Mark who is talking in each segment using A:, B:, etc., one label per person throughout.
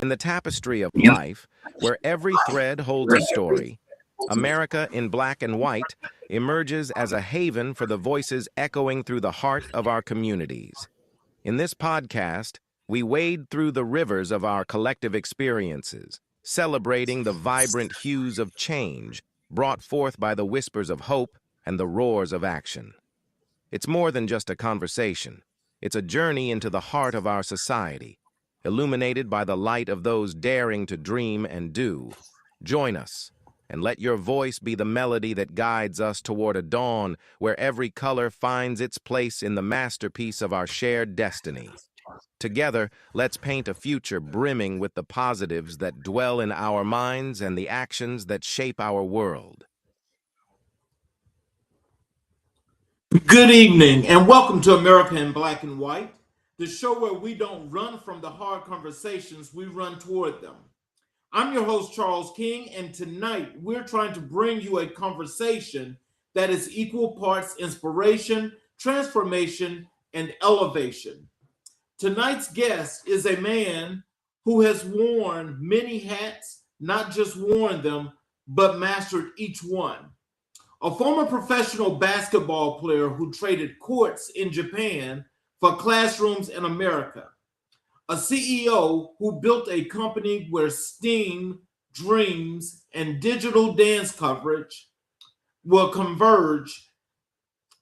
A: In the tapestry of life, where every thread holds a story, America in Black and White emerges as a haven for the voices echoing through the heart of our communities. In this podcast, we wade through the rivers of our collective experiences, celebrating the vibrant hues of change brought forth by the whispers of hope and the roars of action. It's more than just a conversation. It's a journey into the heart of our society, illuminated by the light of those daring to dream and do. Join us, and let your voice be the melody that guides us toward a dawn where every color finds its place in the masterpiece of our shared destiny. Together, let's paint a future brimming with the positives that dwell in our minds and the actions that shape our world.
B: Good evening and welcome to America in Black and White, the show where we don't run from the hard conversations, we run toward them. I'm your host, Charles King, and tonight we're trying to bring you a conversation that is equal parts inspiration, transformation, and elevation. Tonight's guest is a man who has worn many hats, not just worn them, but mastered each one. A former professional basketball player who traded courts in Japan for classrooms in America. A CEO who built a company where STEAM, dreams, and digital dance coverage will converge.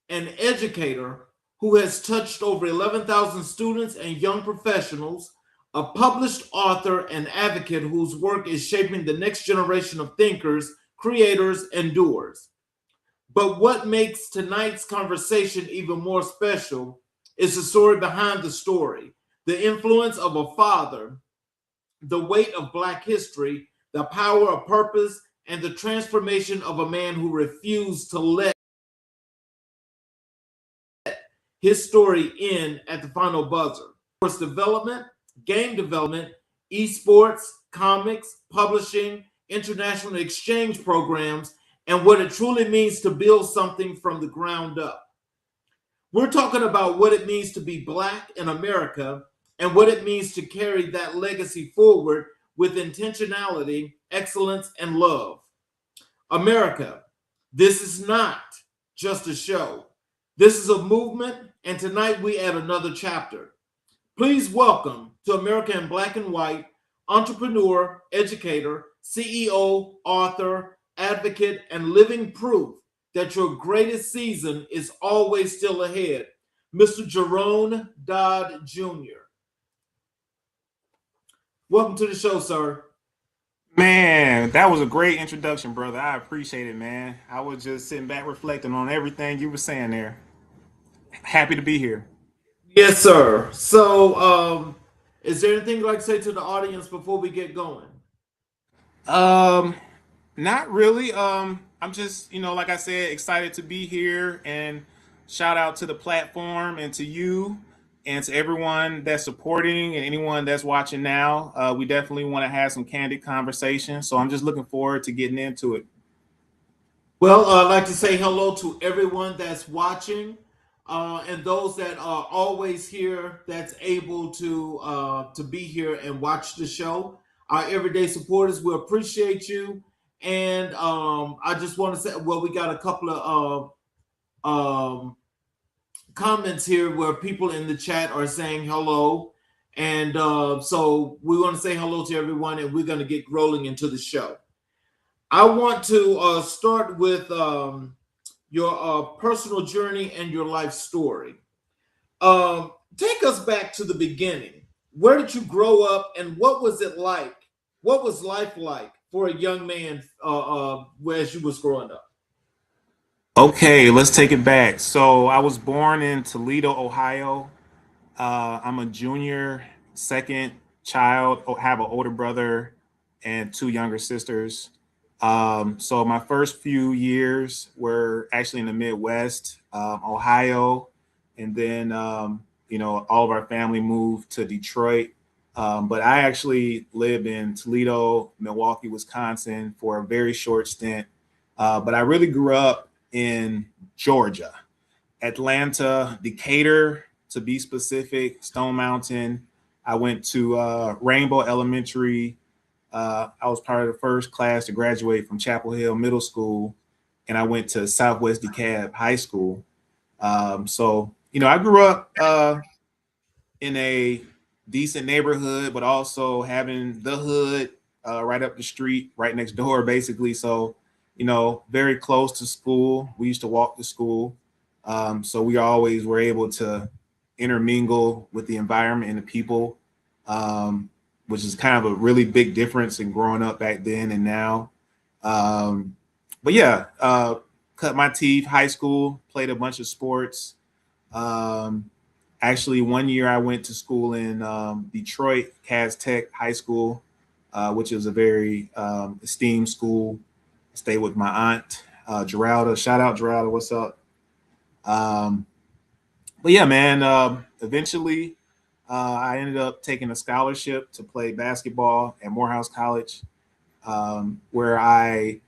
B: An educator who has touched over 11,000 students and young professionals. A published author and advocate whose work is shaping the next generation of thinkers, creators, and doers. But what makes tonight's conversation even more special is the story behind the story, the influence of a father, the weight of Black history, the power of purpose, and the transformation of a man who refused to let his story end at the final buzzer. Course development, game development, esports, comics, publishing, international exchange programs, and what it truly means to build something from the ground up. We're talking about what it means to be Black in America and what it means to carry that legacy forward with intentionality, excellence, and love. America, this is not just a show. This is a movement, and tonight we add another chapter. Please welcome to America in Black and White, entrepreneur, educator, CEO, author, advocate, and living proof that your greatest season is always still ahead, Mr. Jerone Dodd Jr. Welcome to the show, sir.
C: Man, that was a great introduction, brother. I appreciate it, man. I was just sitting back reflecting on everything you were saying there. Happy to be here.
B: Yes, sir. So, is there anything you'd like to say to the audience before we get going?
C: Um, Not really. I'm just, like I said, excited to be here and shout out to the platform and to you and to everyone that's supporting and anyone that's watching now. We definitely want to have some candid conversation. So I'm just looking forward to getting into it.
B: Well, I'd like to say hello to everyone that's watching and those that are always here that's able to be here and watch the show. Our everyday supporters, we appreciate you. And I just want to say, well, we got a couple of comments here where people in the chat are saying hello. And so we want to say hello to everyone, and we're going to get rolling into the show. I want to start with your personal journey and your life story. Take us back to the beginning. Where did you grow up, and what was it like? What was life like for a young man as you was growing up?
C: Okay, let's take it back. So I was born in Toledo, Ohio. I'm a junior, second child. Have an older brother and two younger sisters. So my first few years were actually in the Midwest, Ohio, and then all of our family moved to Detroit. But I actually lived in Toledo, Milwaukee, Wisconsin for a very short stint. But I really grew up in Georgia, Atlanta, Decatur, to be specific, Stone Mountain. I went to Rainbow Elementary. I was part of the first class to graduate from Chapel Hill Middle School, and I went to Southwest DeKalb High School. So, I grew up in a decent neighborhood, but also having the hood right up the street, right next door, basically. So, very close to school. We used to walk to school. So we always were able to intermingle with the environment and the people, which is kind of a really big difference in growing up back then and now. But yeah, cut my teeth, high school, played a bunch of sports. Actually, one year I went to school in Detroit, Cass Tech High School, which is a very esteemed school. I stayed with my aunt, Geralda. Shout out, Geralda. What's up? But yeah, man, eventually I ended up taking a scholarship to play basketball at Morehouse College, where I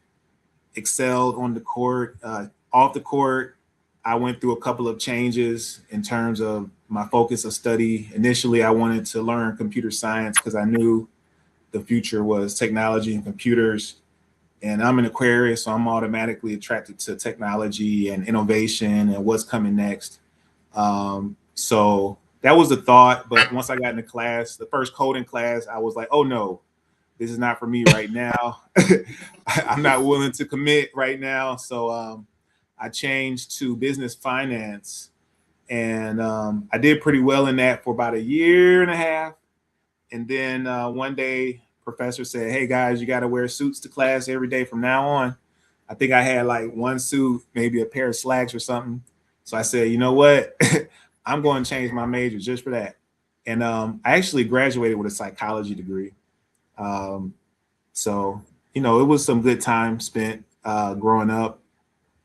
C: excelled on the court. Off the court, I went through a couple of changes in terms of my focus of study. Initially, I wanted to learn computer science because I knew the future was technology and computers. And I'm an Aquarius, so I'm automatically attracted to technology and innovation and what's coming next. So that was the thought. But once I got into class, the first coding class, I was like, oh no, this is not for me right now. I'm not willing to commit right now. So I changed to business finance, and I did pretty well in that for about a year and a half. And then one day, professor said, hey guys, you got to wear suits to class every day from now on. I think I had like one suit, maybe a pair of slacks or something. So I said, you know what? I'm going to change my major just for that. And I actually graduated with a psychology degree. So, it was some good time spent growing up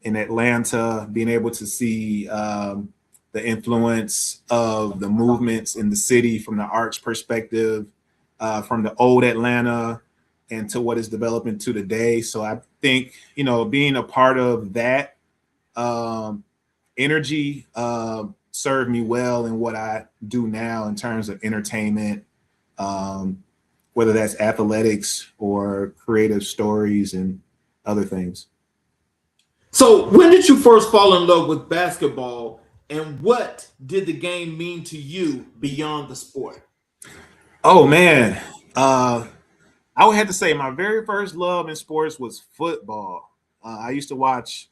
C: in Atlanta, being able to see the influence of the movements in the city from the arts perspective, from the old Atlanta and to what is developing to today. So I think, being a part of that energy served me well in what I do now in terms of entertainment, whether that's athletics or creative stories and other things.
B: So when did you first fall in love with basketball, and what did the game mean to you beyond the sport?
C: Oh man, I would have to say my very first love in sports was football. I used to watch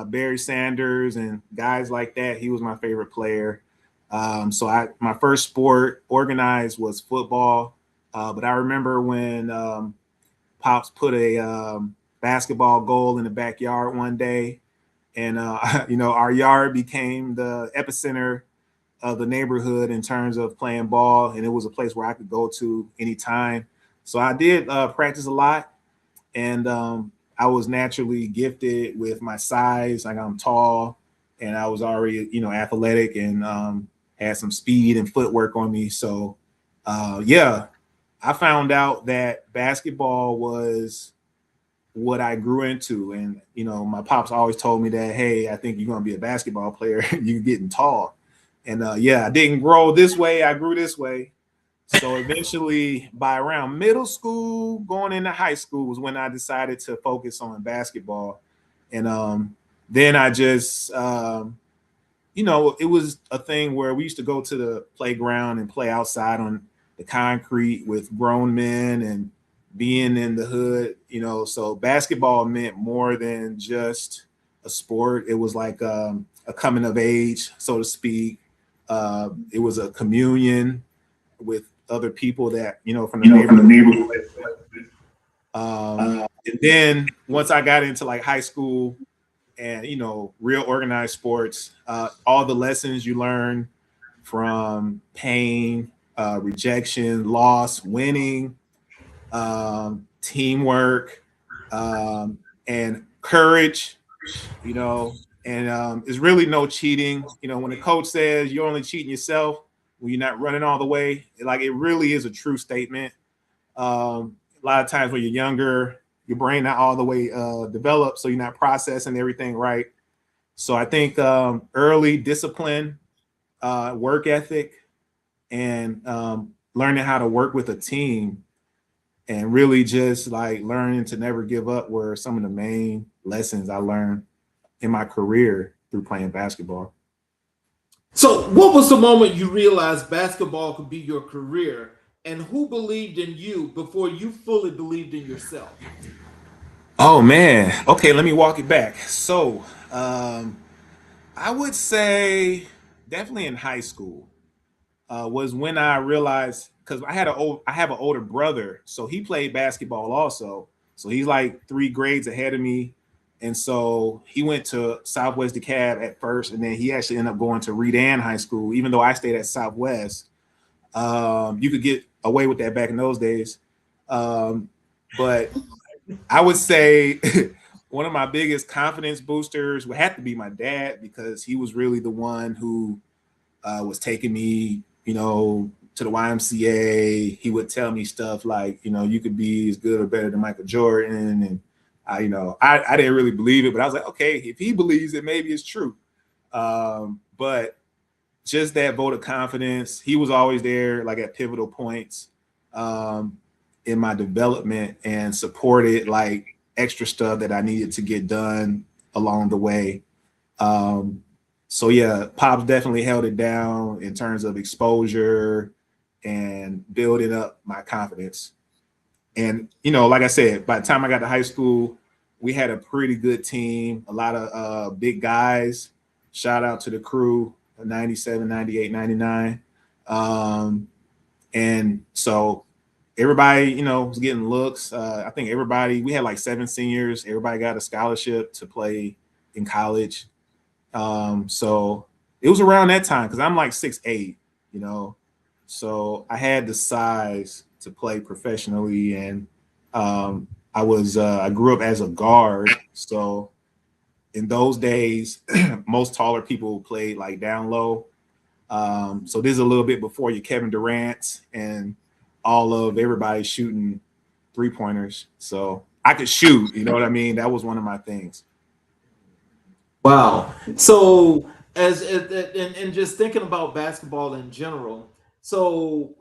C: Barry Sanders and guys like that. He was my favorite player. So my first sport organized was football. But I remember when Pops put a basketball goal in the backyard one day, and our yard became the epicenter of the neighborhood in terms of playing ball, and it was a place where I could go to anytime. So I did practice a lot, and I was naturally gifted with my size. Like, I'm tall, and I was already athletic and had some speed and footwork on me. So yeah, I found out that basketball was what I grew into. And, my pops always told me that, hey, I think you're going to be a basketball player. You're getting tall. And yeah, I didn't grow this way. I grew this way. So eventually, by around middle school, going into high school was when I decided to focus on basketball. And then I just, it was a thing where we used to go to the playground and play outside on the concrete with grown men and being in the hood, so basketball meant more than just a sport. It was like a coming of age, so to speak. It was a communion with other people that, from the neighborhood. And then once I got into like high school and, real organized sports, all the lessons you learn from pain, rejection, loss, winning, teamwork, and courage, and there's really no cheating. When the coach says you're only cheating yourself when you're not running all the way, like, it really is a true statement. A lot of times when you're younger, your brain not all the way developed, so you're not processing everything right. So I think early discipline, work ethic, and learning how to work with a team and really just like learning to never give up were some of the main lessons I learned in my career through playing basketball.
B: So, what was the moment you realized basketball could be your career, and who believed in you before you fully believed in yourself?
C: Oh man. Okay, let me walk it back. So, I would say definitely in high school was when I realized because I have an older brother, so he played basketball also. So he's like 3 grades ahead of me, and so he went to Southwest DeKalb at first, and then he actually ended up going to Redan High School. Even though I stayed at Southwest, you could get away with that back in those days. But I would say one of my biggest confidence boosters would have to be my dad because he was really the one who was taking me, to the YMCA. He would tell me stuff like, you could be as good or better than Michael Jordan. And I didn't really believe it, but I was like, okay, if he believes it, maybe it's true. But just that vote of confidence, he was always there, like at pivotal points in my development and supported like extra stuff that I needed to get done along the way. So yeah, Pops definitely held it down in terms of exposure and building up my confidence. And like I said, by the time I got to high school, we had a pretty good team, a lot of big guys. Shout out to the crew, 97, 98, 99. And so everybody, was getting looks. I think we had like 7 seniors. Everybody got a scholarship to play in college. So it was around that time because I'm like 6'8", so I had the size to play professionally, and I grew up as a guard. So in those days, most taller people played like down low. So this is a little bit before your Kevin Durant and all of everybody shooting 3-pointers. So I could shoot, you know what I mean? That was one of my things.
B: Wow. So, and just thinking about basketball in general, so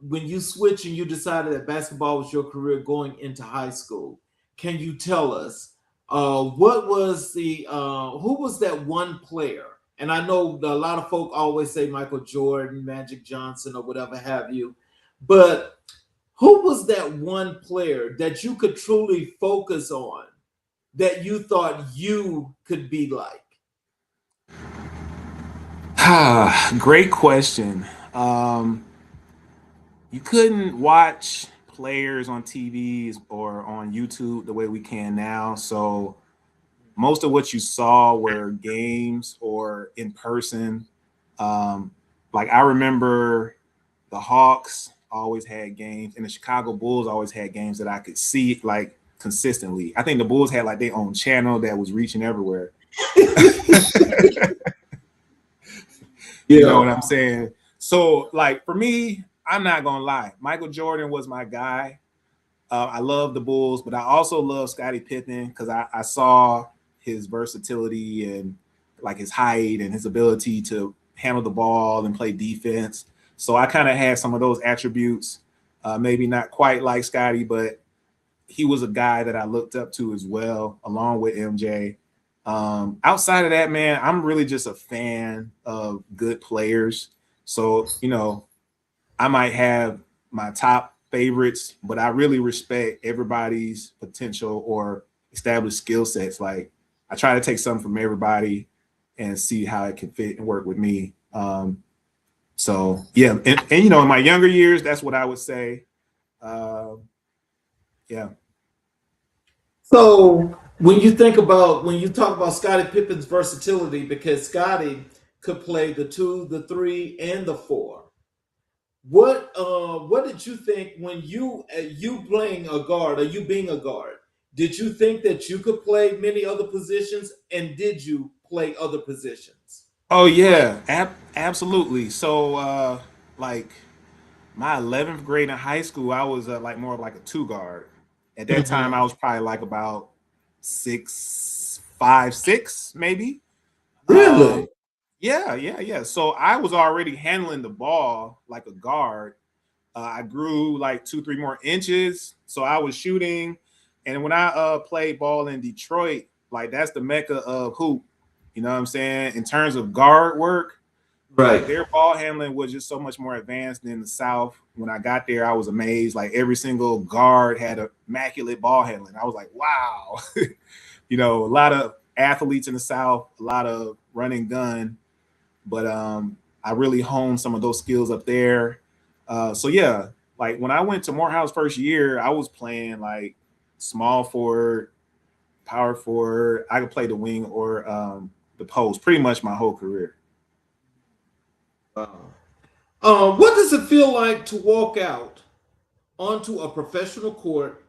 B: when you switch and you decided that basketball was your career going into high school, can you tell us what was who was that one player? And I know a lot of folk always say Michael Jordan, Magic Johnson, or whatever have you, but who was that one player that you could truly focus on that you thought you could be like?
C: Great question. You couldn't watch players on TVs or on YouTube the way we can now. So most of what you saw were games or in person. Like I remember the Hawks always had games, and the Chicago Bulls always had games that I could see like consistently. I think the Bulls had like their own channel that was reaching everywhere. You know what I'm saying? So like for me, I'm not gonna lie, Michael Jordan was my guy. I love the Bulls, but I also love Scottie Pippen because I saw his versatility and like his height and his ability to handle the ball and play defense. So I kind of had some of those attributes. Maybe not quite like Scottie, but he was a guy that I looked up to as well, along with MJ. Outside of that, man, I'm really just a fan of good players. So, I might have my top favorites, but I really respect everybody's potential or established skill sets. Like I try to take something from everybody and see how it can fit and work with me. So yeah, and in my younger years, that's what I would say. Yeah.
B: So when you talk about Scottie Pippen's versatility, because Scottie could play the 2, the 3, and the 4. What did you think when you playing a guard or you being a guard? Did you think that you could play many other positions, and did you play other positions?
C: Oh yeah, absolutely. So like my 11th grade in high school, I was like more of like a 2 guard. At that time, I was probably like about 6'5", 6 maybe.
B: Really?
C: Yeah. So I was already handling the ball like a guard, I grew like 2-3 more inches, so I was shooting. And when I played ball in Detroit, like that's the mecca of hoop. You know what I'm saying? In terms of guard work,
B: Right.
C: like their ball handling was just so much more advanced than the South. When I got there, I was amazed. Like every single guard had a immaculate ball handling. I was like, wow. You know, a lot of athletes in the South, a lot of running gun, but I really honed some of those skills up there. So yeah, like when I went to Morehouse first year, I was playing like small forward, power forward. I could play the wing or the post pretty much my whole career.
B: What does it feel like to walk out onto a professional court,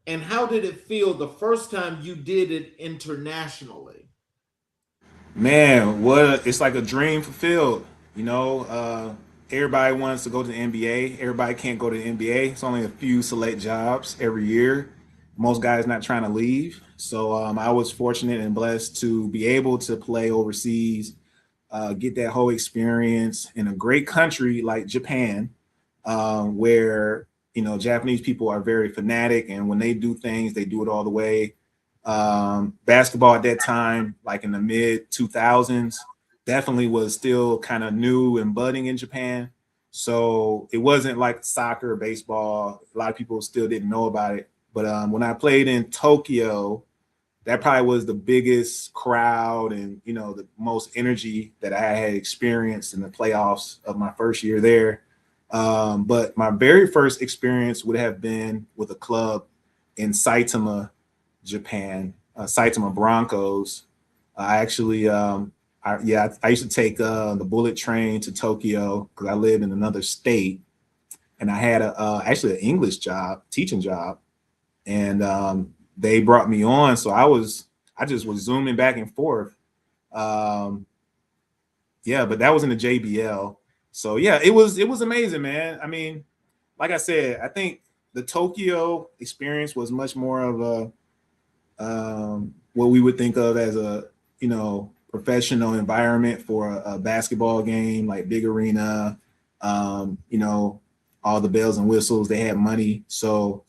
B: and how did it feel the first time you did it internationally?
C: Man, what it's like a dream fulfilled. You know, everybody wants to go to the NBA. Everybody can't go to the NBA. It's only a few select jobs every year. Most guys not trying to leave. So I was fortunate and blessed to be able to play overseas, get that whole experience in a great country like Japan, where Japanese people are very fanatic, and when they do things, they do it all the way. Basketball at that time, like in the mid 2000s, definitely was still kind of new and budding in Japan. So it wasn't like soccer, baseball. A lot of people still didn't know about it. But when I played in Tokyo, that probably was the biggest crowd and the most energy that I had experienced in the playoffs of my first year there. But my very first experience would have been with a club in Saitama, Japan, Saitama Broncos. I actually, I used to take the bullet train to Tokyo because I lived in another state, and I had actually an English job, teaching job, and they brought me on. So I just was zooming back and forth. Yeah, but that was in the JBL. So yeah, it was amazing, man. I mean, like I said, I think the Tokyo experience was much more of a what we would think of as a professional environment for a basketball game, like big arena, all the bells and whistles. They had money, so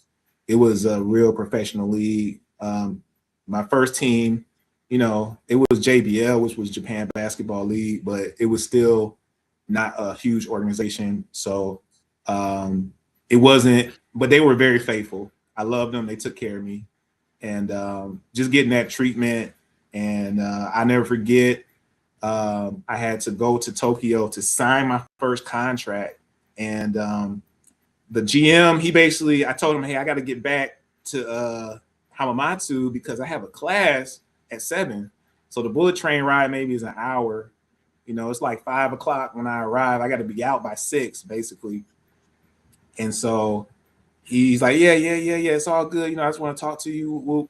C: it was a real professional league. My first team, it was JBL, which was Japan Basketball League, but it was still not a huge organization. So it wasn't, but they were very faithful. I loved them. They took care of me. And just getting that treatment. And I never forget, I had to go to Tokyo to sign my first contract. And the GM, I told him, hey, I got to get back to Hamamatsu because I have a class at 7. So the bullet train ride maybe is an hour. It's like 5 o'clock when I arrive. I got to be out by 6, basically. And so he's like, yeah, it's all good. I just want to talk to you.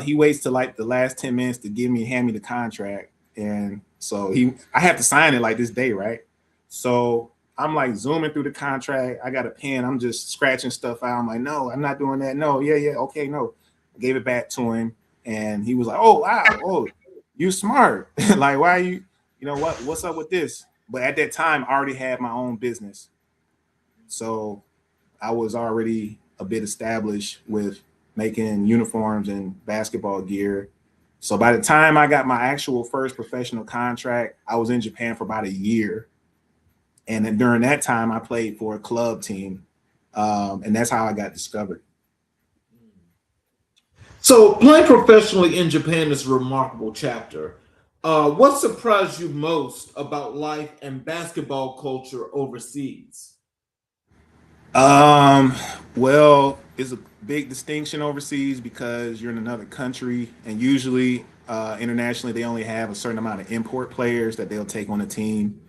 C: He waits till like the last 10 minutes to hand me the contract. And so I have to sign it like this day, right? So I'm like zooming through the contract. I got a pen. I'm just scratching stuff out. I'm like, no, I'm not doing that. No, yeah, okay, no. I gave it back to him. And he was like, oh, wow, oh, you smart. Like, why are you, what's up with this? But at that time, I already had my own business. So I was already a bit established with making uniforms and basketball gear. So by the time I got my actual first professional contract, I was in Japan for about a year. And then during that time, I played for a club team. And that's how I got discovered.
B: So playing professionally in Japan is a remarkable chapter. What surprised you most about life and basketball culture overseas?
C: Well, it's a big distinction overseas because you're in another country, and usually internationally they only have a certain amount of import players that they'll take on a team,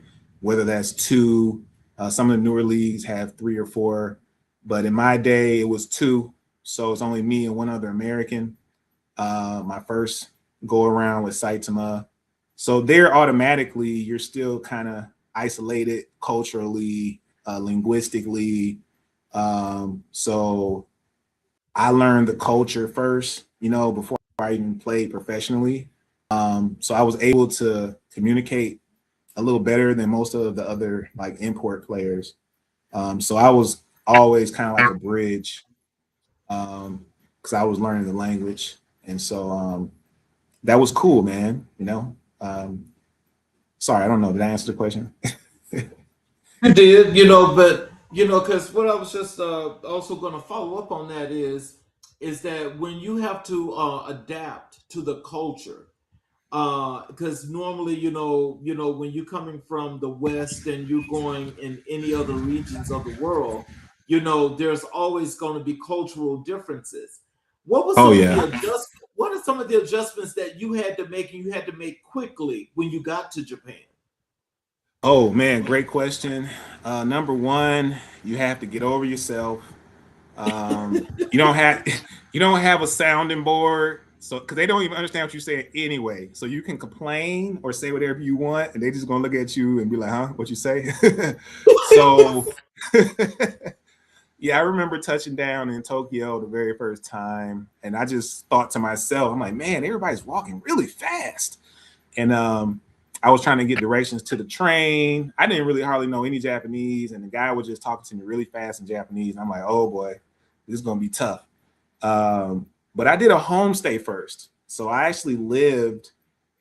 C: whether that's 2. Some of the newer leagues have 3 or 4, but in my day it was 2. So it's only me and one other American. My first go around with Saitama. So there automatically you're still kind of isolated culturally, linguistically. So I learned the culture first, before I even played professionally. So I was able to communicate a little better than most of the other like import players. So I was always kind of like a bridge, because I was learning the language, and so that was cool, man. Sorry, I don't know. Did I answer the question?
B: You did, but because what I was just also going to follow up on that is that when you have to adapt to the culture, because normally, when you're coming from the West and you're going in any other regions of the world, there's always going to be cultural differences. What was
C: Oh
B: some of the
C: yeah.
B: adjust? What are some of the adjustments that you had to make, and you had to make quickly when you got to Japan?
C: Oh man, great question. Number one, you have to get over yourself. You don't have you don't have a sounding board, so because they don't even understand what you're saying anyway. So you can complain or say whatever you want, and they just gonna look at you and be like, "Huh, what you say?" So yeah, I remember touching down in Tokyo the very first time, and I just thought to myself, I'm like, man, everybody's walking really fast. And I was trying to get directions to the train. I didn't really hardly know any Japanese, and the guy was just talking to me really fast in Japanese. And I'm like, oh boy, this is gonna be tough. But I did a homestay first, so I actually lived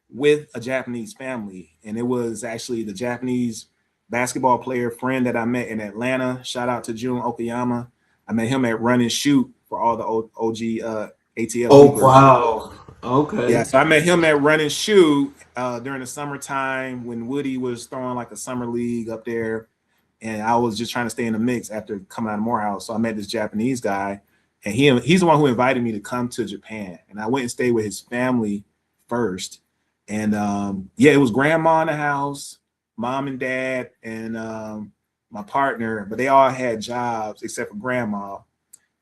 C: with a Japanese family, and it was actually the Japanese basketball player friend that I met in Atlanta. Shout out to Jun Okayama. I met him at Run and Shoot for all the OG ATL
B: Oh
C: people.
B: wow!
C: Yeah,
B: Okay.
C: so I met him at Run and Shoot during the summertime when Woody was throwing like a summer league up there, and I was just trying to stay in the mix after coming out of Morehouse. So I met this Japanese guy, and he's the one who invited me to come to Japan, and I went and stayed with his family first. And yeah, it was grandma in the house, mom and dad, and my partner, but they all had jobs except for grandma.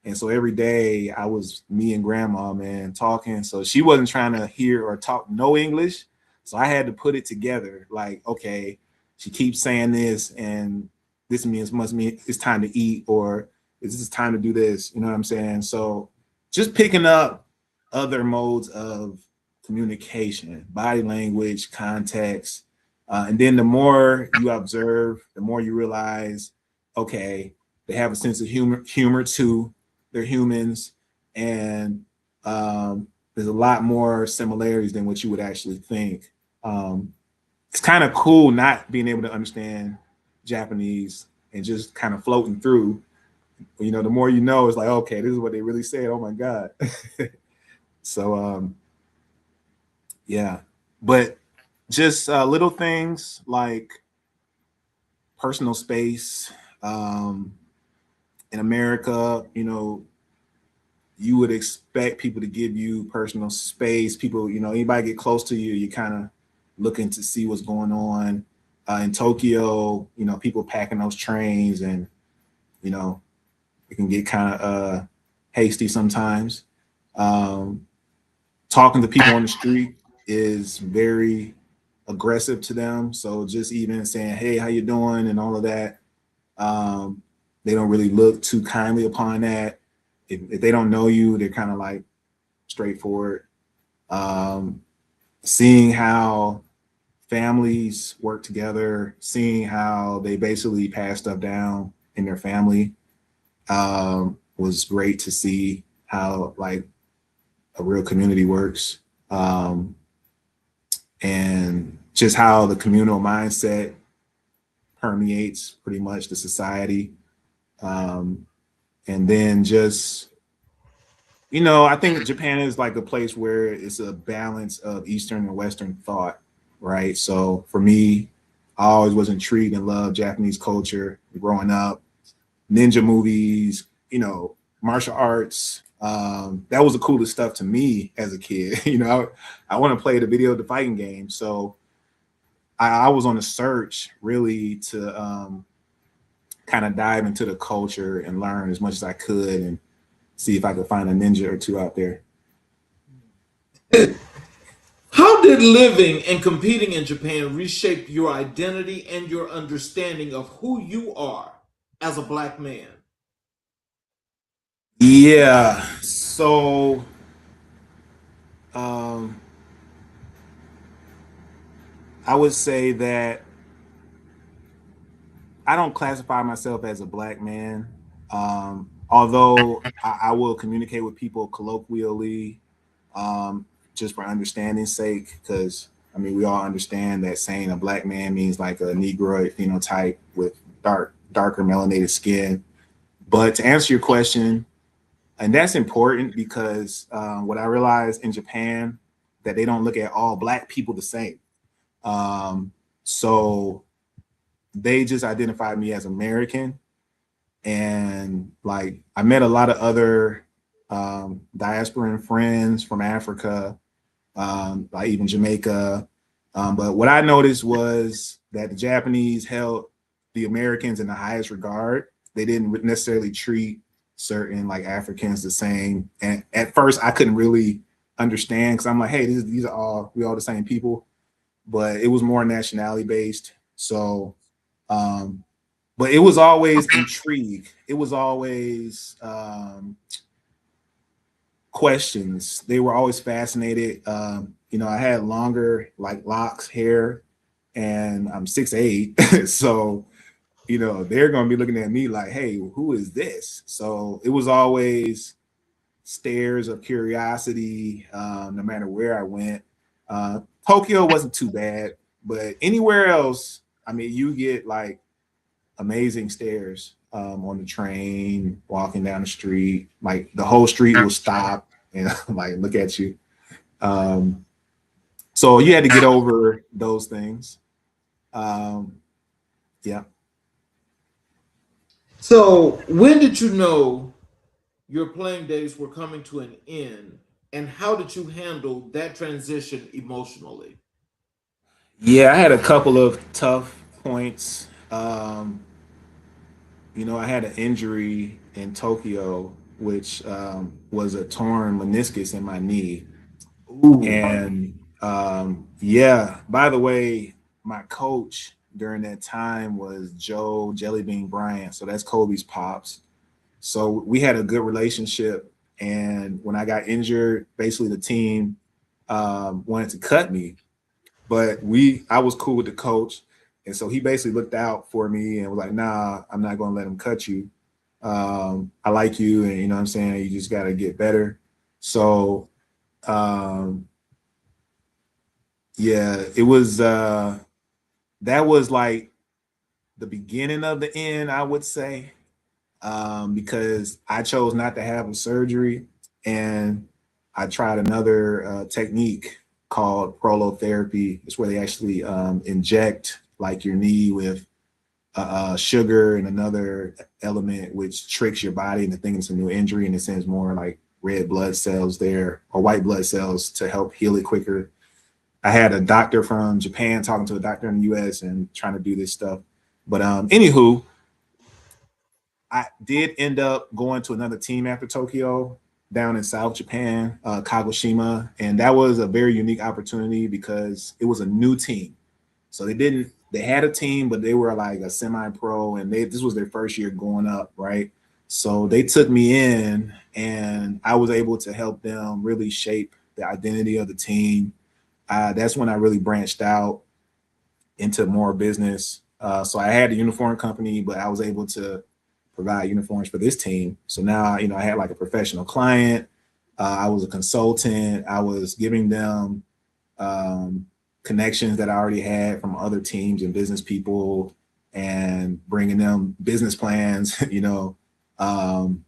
C: And so every day I was me and grandma, man, talking. So she wasn't trying to hear or talk no English. So I had to put it together. Like, okay, she keeps saying this, and this must mean it's time to eat, or is this time to do this? You know what I'm saying? So just picking up other modes of communication, body language, context. And then the more you observe, the more you realize, okay, they have a sense of humor too. They're humans, and there's a lot more similarities than what you would actually think. It's kind of cool not being able to understand Japanese and just kind of floating through. The more you know, it's like, okay, this is what they really said. Oh my God. So yeah, but just little things like personal space. In America, you would expect people to give you personal space. People, anybody get close to you, you kind of looking to see what's going on. In Tokyo, people packing those trains, and it can get kind of hasty sometimes. Talking to people on the street is very aggressive to them. So just even saying, "Hey, how you doing?" and all of that, they don't really look too kindly upon that. If they don't know you, they're kind of like straightforward. Seeing how families work together, seeing how they basically pass stuff down in their family, was great to see how like a real community works, and just how the communal mindset permeates pretty much the society. And then just, I think Japan is like a place where it's a balance of Eastern and Western thought, right? So for me, I always was intrigued and loved Japanese culture growing up, ninja movies, martial arts. That was the coolest stuff to me as a kid. I want to play the fighting game. So I was on a search really to kind of dive into the culture and learn as much as I could and see if I could find a ninja or two out there.
B: How did living and competing in Japan reshape your identity and your understanding of who you are as a Black man?
C: Yeah. So um, I would say that I don't classify myself as a Black man. Although I will communicate with people colloquially, just for understanding's sake, because I mean we all understand that saying a black man means like a Negroid phenotype with darker melanated skin. But to answer your question, and that's important because what I realized in Japan that they don't look at all black people the same. So they just identified me as American. And like I met a lot of other diasporan friends from Africa, like even Jamaica. But what I noticed was that the Japanese held the Americans in the highest regard. They didn't necessarily treat certain like Africans the same. And at first I couldn't really understand because I'm like, hey, we all the same people. But it was more nationality based. So but it was always intrigue. It was always questions. They were always fascinated. I had longer like locks, hair, and I'm 6'8". So, they're gonna be looking at me like, hey, who is this? So it was always stares of curiosity, no matter where I went. Tokyo wasn't too bad, but anywhere else, I mean, you get like amazing stares on the train, walking down the street. Like the whole street will stop and like look at you. So you had to get over those things. Yeah.
B: So when did you know your playing days were coming to an end, and how did you handle that transition emotionally?
C: Yeah, I had a couple of tough points. I had an injury in Tokyo, which was a torn meniscus in my knee.
B: Ooh.
C: And yeah, by the way, my coach during that time was Joe Jellybean Bryant. So that's Kobe's pops. So we had a good relationship. And when I got injured, basically the team wanted to cut me, but I was cool with the coach. And so he basically looked out for me and was like, nah, I'm not going to let him cut you. I like you. And you know what I'm saying? You just got to get better. So, yeah, it was, that was like the beginning of the end, I would say, because I chose not to have a surgery and I tried another technique called prolotherapy. It's where they actually inject like your knee with sugar and another element which tricks your body into thinking it's a new injury, and it sends more like red blood cells there or white blood cells to help heal it quicker. I had a doctor from Japan talking to a doctor in the US and trying to do this stuff. But anywho, I did end up going to another team after Tokyo down in South Japan, Kagoshima. And that was a very unique opportunity because it was a new team. So they had a team, but they were like a semi-pro and this was their first year going up, right? So they took me in and I was able to help them really shape the identity of the team. That's when I really branched out into more business. So I had a uniform company, but I was able to provide uniforms for this team. So now, I had like a professional client. I was a consultant. I was giving them connections that I already had from other teams and business people and bringing them business plans,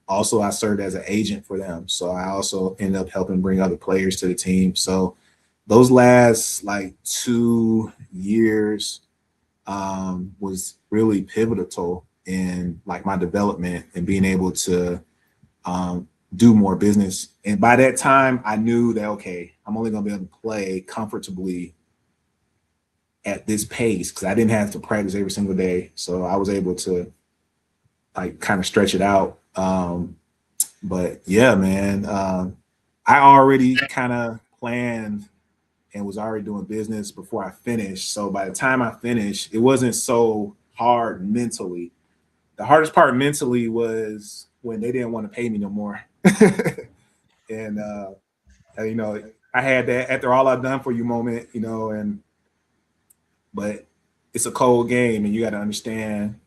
C: Also, I served as an agent for them. So I also ended up helping bring other players to the team. So those last like 2 years was really pivotal in like my development and being able to do more business. And by that time, I knew that, okay, I'm only going to be able to play comfortably at this pace because I didn't have to practice every single day. So I was able to like kind of stretch it out. But yeah, man, I already kind of planned and was already doing business before I finished. So by the time I finished, it wasn't so hard mentally. The hardest part mentally was when they didn't want to pay me no more. And, I had that after all I've done for you moment, but it's a cold game and you got to understand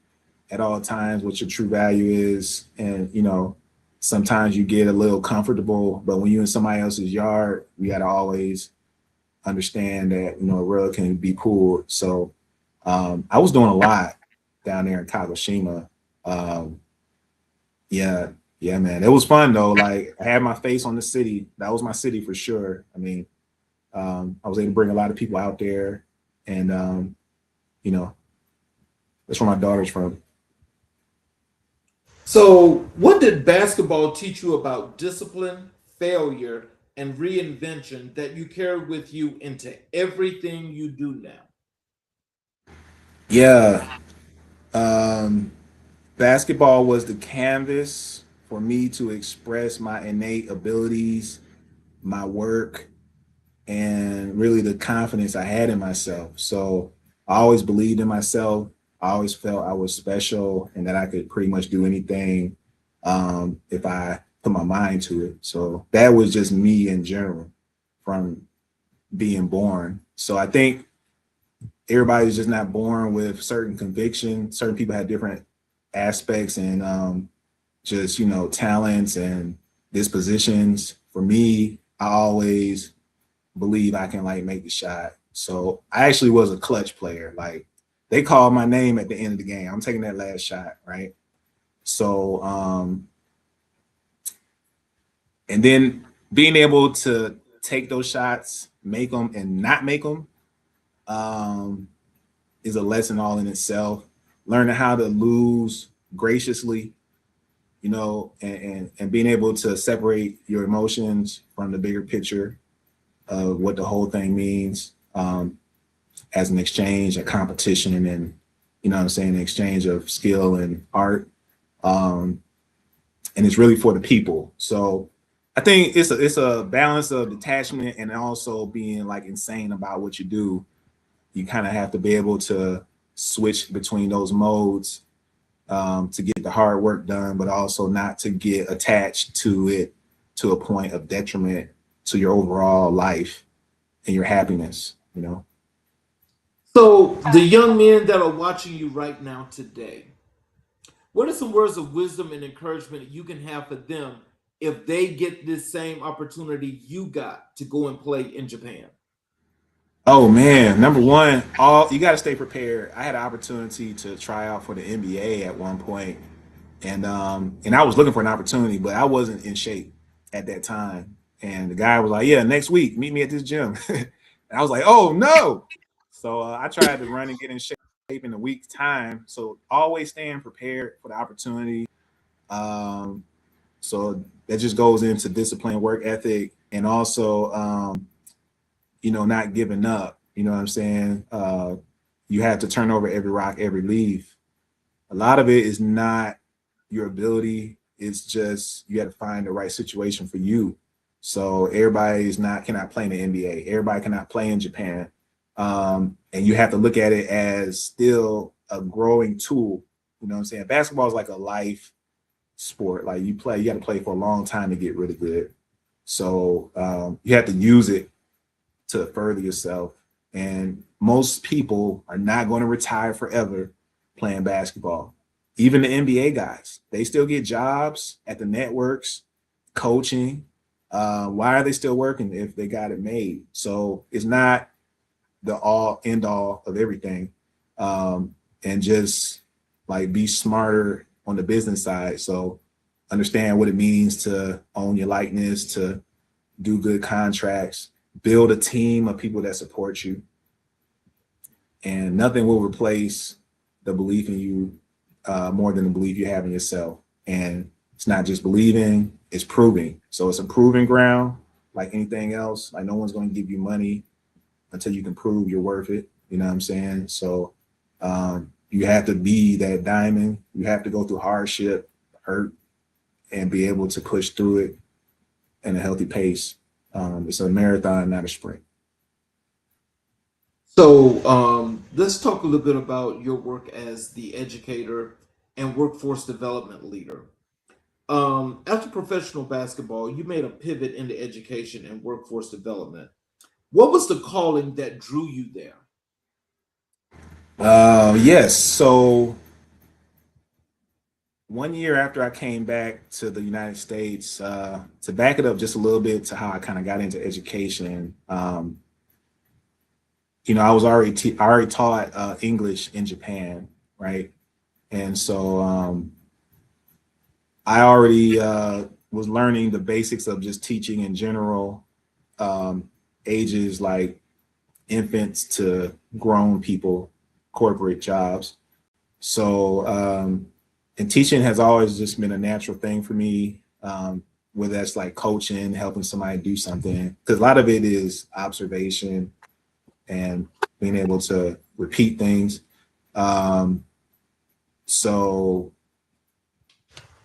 C: at all times what your true value is. And, you know, sometimes you get a little comfortable, but when you're in somebody else's yard, you got to always understand that, you know, a rug can be pulled. So I was doing a lot down there in Kagoshima. Yeah, yeah, man. It was fun though. Like I had my face on the city. That was my city for sure. I mean, I was able to bring a lot of people out there, and you know, that's where my daughter's from.
B: So, what did basketball teach you about discipline, failure, and reinvention that you carry with you into everything you do now?
C: Yeah, um, basketball was the canvas for me to express my innate abilities, my work, and really the confidence I had in myself. So I always believed in myself. I always felt I was special and that I could pretty much do anything if I put my mind to it. So that was just me in general from being born. So I think everybody's just not born with certain conviction. Certain people have different aspects and just, you know, talents and dispositions. For me, I always believe I can like make the shot. So I actually was a clutch player. Like they called my name at the end of the game. I'm taking that last shot, right? So and then being able to take those shots, make them and not make them is a lesson all in itself. Learning how to lose graciously, you know, and being able to separate your emotions from the bigger picture of what the whole thing means as an exchange, a competition, and you know what I'm saying, an exchange of skill and art. And it's really for the people. So I think it's a balance of detachment and also being like insane about what you do. You kind of have to be able to switch between those modes to get the hard work done, but also not to get attached to it to a point of detriment to your overall life and your happiness, you know?
B: So, the young men that are watching you right now today, what are some words of wisdom and encouragement you can have for them if they get this same opportunity you got to go and play in Japan?
C: Oh man, number one, all you got to stay prepared. I had an opportunity to try out for the NBA at one point, and I was looking for an opportunity, but I wasn't in shape at that time. And the guy was like, "Yeah, next week, meet me at this gym." And I was like, "Oh no!" So I tried to run and get in shape in a week's time. So always staying prepared for the opportunity. Um, so that just goes into discipline, work ethic, and also you know, not giving up. You know what I'm saying? You have to turn over every rock, every leaf. A lot of it is not your ability. It's just you have to find the right situation for you. So everybody is not cannot play in the NBA. Everybody cannot play in Japan. And you have to look at it as still a growing tool. You know what I'm saying? Basketball is like a life sport. Like you got to play for a long time to get really good. So you have to use it to further yourself. And most people are not going to retire forever playing basketball. Even the NBA guys, they still get jobs at the networks, coaching. Why are they still working if they got it made? So it's not the all end all of everything. And just like be smarter on the business side. So understand what it means to own your likeness, to do good contracts, build a team of people that support you. And nothing will replace the belief in you more than the belief you have in yourself. And it's not just believing, it's proving. So it's a proving ground like anything else. Like no one's going to give you money until you can prove you're worth it. You know what I'm saying? So you have to be that diamond. You have to go through hardship, hurt, and be able to push through it in a healthy pace. It's a marathon, not a sprint.
B: So let's talk a little bit about your work as the educator and workforce development leader. After professional basketball, you made a pivot into education and workforce development. What was the calling that drew you there?
C: Yes. So 1 year after I came back to the United States, to back it up just a little bit to how I kind of got into education, I was I already taught English in Japan, right? And so I already was learning the basics of just teaching in general, ages like infants to grown people, corporate jobs. So, and teaching has always just been a natural thing for me, whether that's like coaching, helping somebody do something, because a lot of it is observation and being able to repeat things. So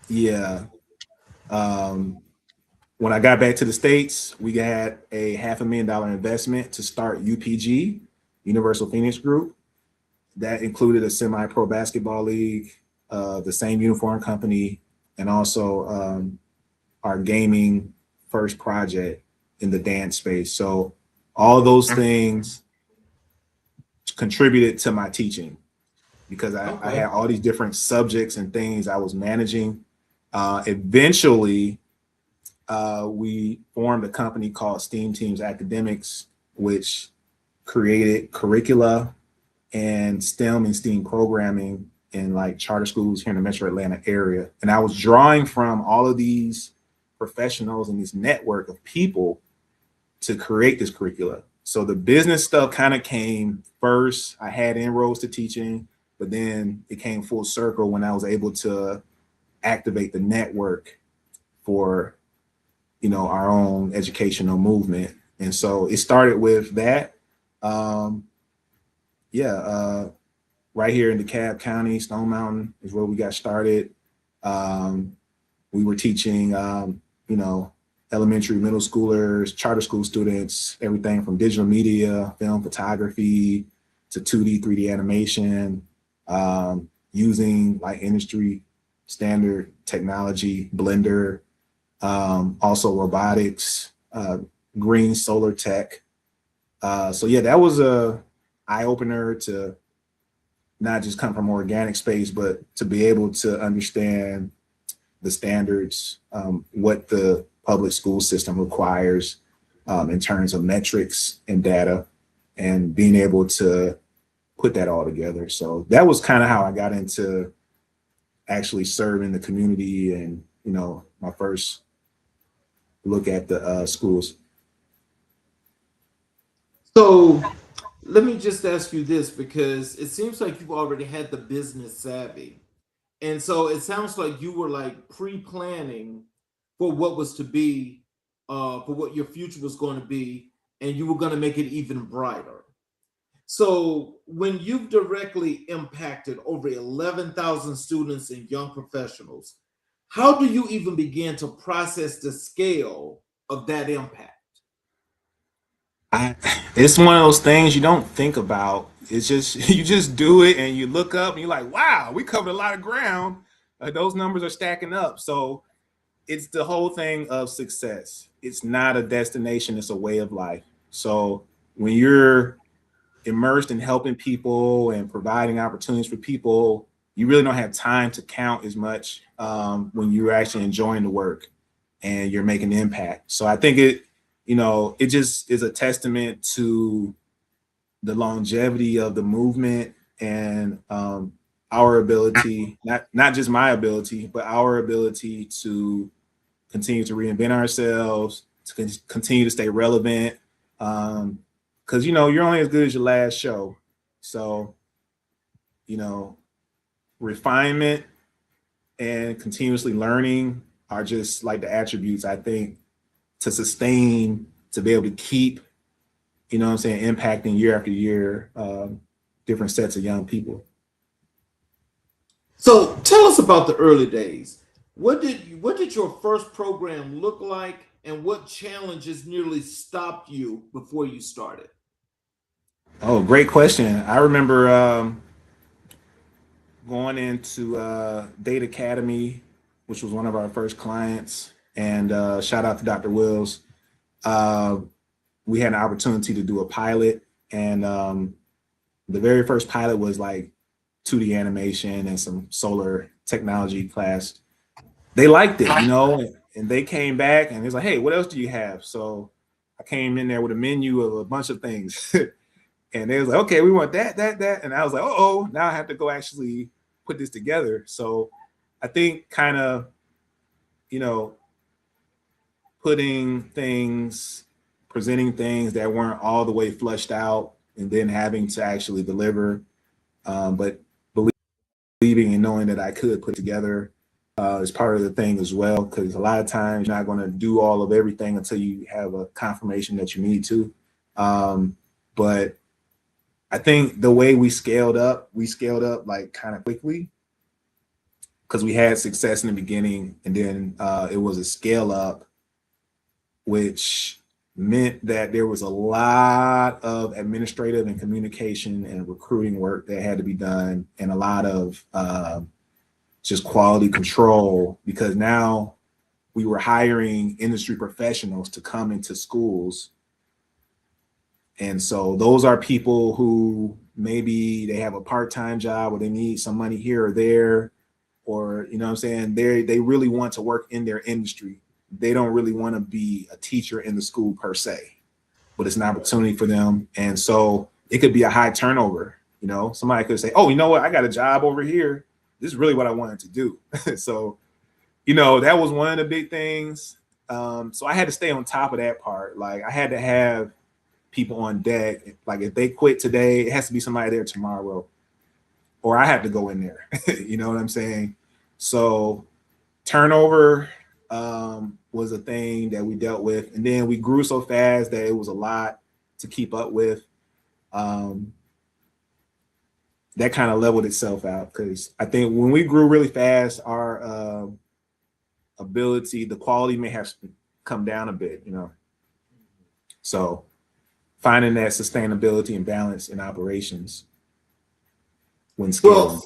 C: yeah, when I got back to the States, we had a $500,000 investment to start UPG, Universal Phoenix Group. That included a semi-pro basketball league, the same uniform company, and also our gaming first project in the dance space. So all those things contributed to my teaching because I had all these different subjects and things I was managing. Eventually, we formed a company called STEAM Teams Academics, which created curricula and STEM and STEAM programming in like charter schools here in the Metro Atlanta area. And I was drawing from all of these professionals and this network of people to create this curricula. So the business stuff kind of came first. I had inroads to teaching, but then it came full circle when I was able to activate the network for, our own educational movement. And so it started with that. Right here in DeKalb County, Stone Mountain is where we got started. We were teaching, elementary, middle schoolers, charter school students, everything from digital media, film photography to 2D, 3D animation, using like industry standard technology, Blender, also robotics, green solar tech. So yeah, that was a eye opener to not just come from organic space, but to be able to understand the standards, what the public school system requires in terms of metrics and data, and being able to put that all together. So that was kind of how I got into actually serving the community and, my first look at the schools.
B: So let me just ask you this, because it seems like you've already had the business savvy. And so it sounds like you were like pre-planning for what was to be, for what your future was going to be, and you were going to make it even brighter. So when you've directly impacted over 11,000 students and young professionals, how do you even begin to process the scale of that impact?
C: It's one of those things you don't think about. It's just you just do it and you look up and you're like, wow, we covered a lot of ground. Those numbers are stacking up. So it's the whole thing of success. It's not a destination, it's a way of life. So when you're immersed in helping people and providing opportunities for people, you really don't have time to count as much when you're actually enjoying the work and you're making an impact. So I think it just is a testament to the longevity of the movement and our ability, not just my ability, but our ability to continue to reinvent ourselves, to continue to stay relevant. Because, you're only as good as your last show. So, refinement and continuously learning are just like the attributes, I think, to sustain, to be able to keep, impacting year after year, different sets of young people.
B: So tell us about the early days. What did your first program look like, and what challenges nearly stopped you before you started?
C: Oh, great question. I remember going into Date Academy, which was one of our first clients, and shout out to Dr. Wills. We had an opportunity to do a pilot, and the very first pilot was like 2D animation and some solar technology class. They liked it, you know, and they came back and it's like, hey, what else do you have? So I came in there with a menu of a bunch of things. And they was like, okay, we want that. And I was like, oh, now I have to go actually put this together. So I think kind of, you know, presenting things that weren't all the way flushed out and then having to actually deliver, but believing and knowing that I could put together is part of the thing as well, because a lot of times you're not going to do all of everything until you have a confirmation that you need to. But I think the way we scaled up like kind of quickly because we had success in the beginning, and then it was a scale up, which meant that there was a lot of administrative and communication and recruiting work that had to be done, and a lot of just quality control, because now we were hiring industry professionals to come into schools. And so those are people who maybe they have a part-time job or they need some money here or there, or, you know what I'm saying? They really want to work in their industry. They don't really want to be a teacher in the school per se, but it's an opportunity for them. And so it could be a high turnover. You know, somebody could say, oh, you know what? I got a job over here. This is really what I wanted to do. So, you know, that was one of the big things. So I had to stay on top of that part. Like I had to have people on deck. Like if they quit today, it has to be somebody there tomorrow, or I have to go in there. You know what I'm saying? So turnover was a thing that we dealt with, and then we grew so fast that it was a lot to keep up with. That kind of leveled itself out, because I think when we grew really fast, our ability, the quality may have come down a bit, you know. So finding that sustainability and balance in operations when scaling.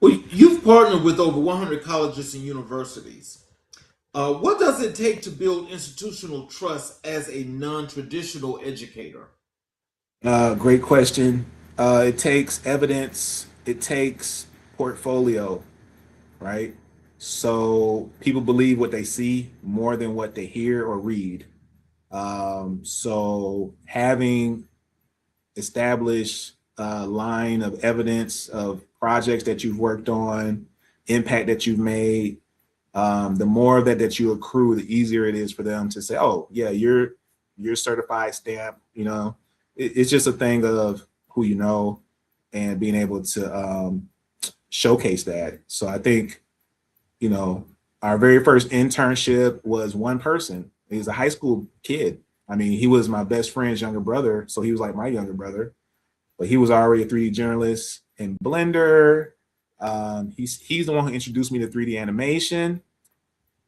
B: Well, you've partnered with over 100 colleges and universities. What does it take to build institutional trust as a non-traditional educator?
C: Great question. It takes evidence. It takes portfolio, right? So people believe what they see more than what they hear or read. So having established a line of evidence of projects that you've worked on, impact that you've made, the more that you accrue, the easier it is for them to say, oh yeah, you're certified stamp. You know, it's just a thing of who you know and being able to showcase that. So I think, you know, our very first internship was one person. He was a high school kid. I mean, he was my best friend's younger brother, so he was like my younger brother, but he was already a 3D journalist in Blender. He's the one who introduced me to 3D animation.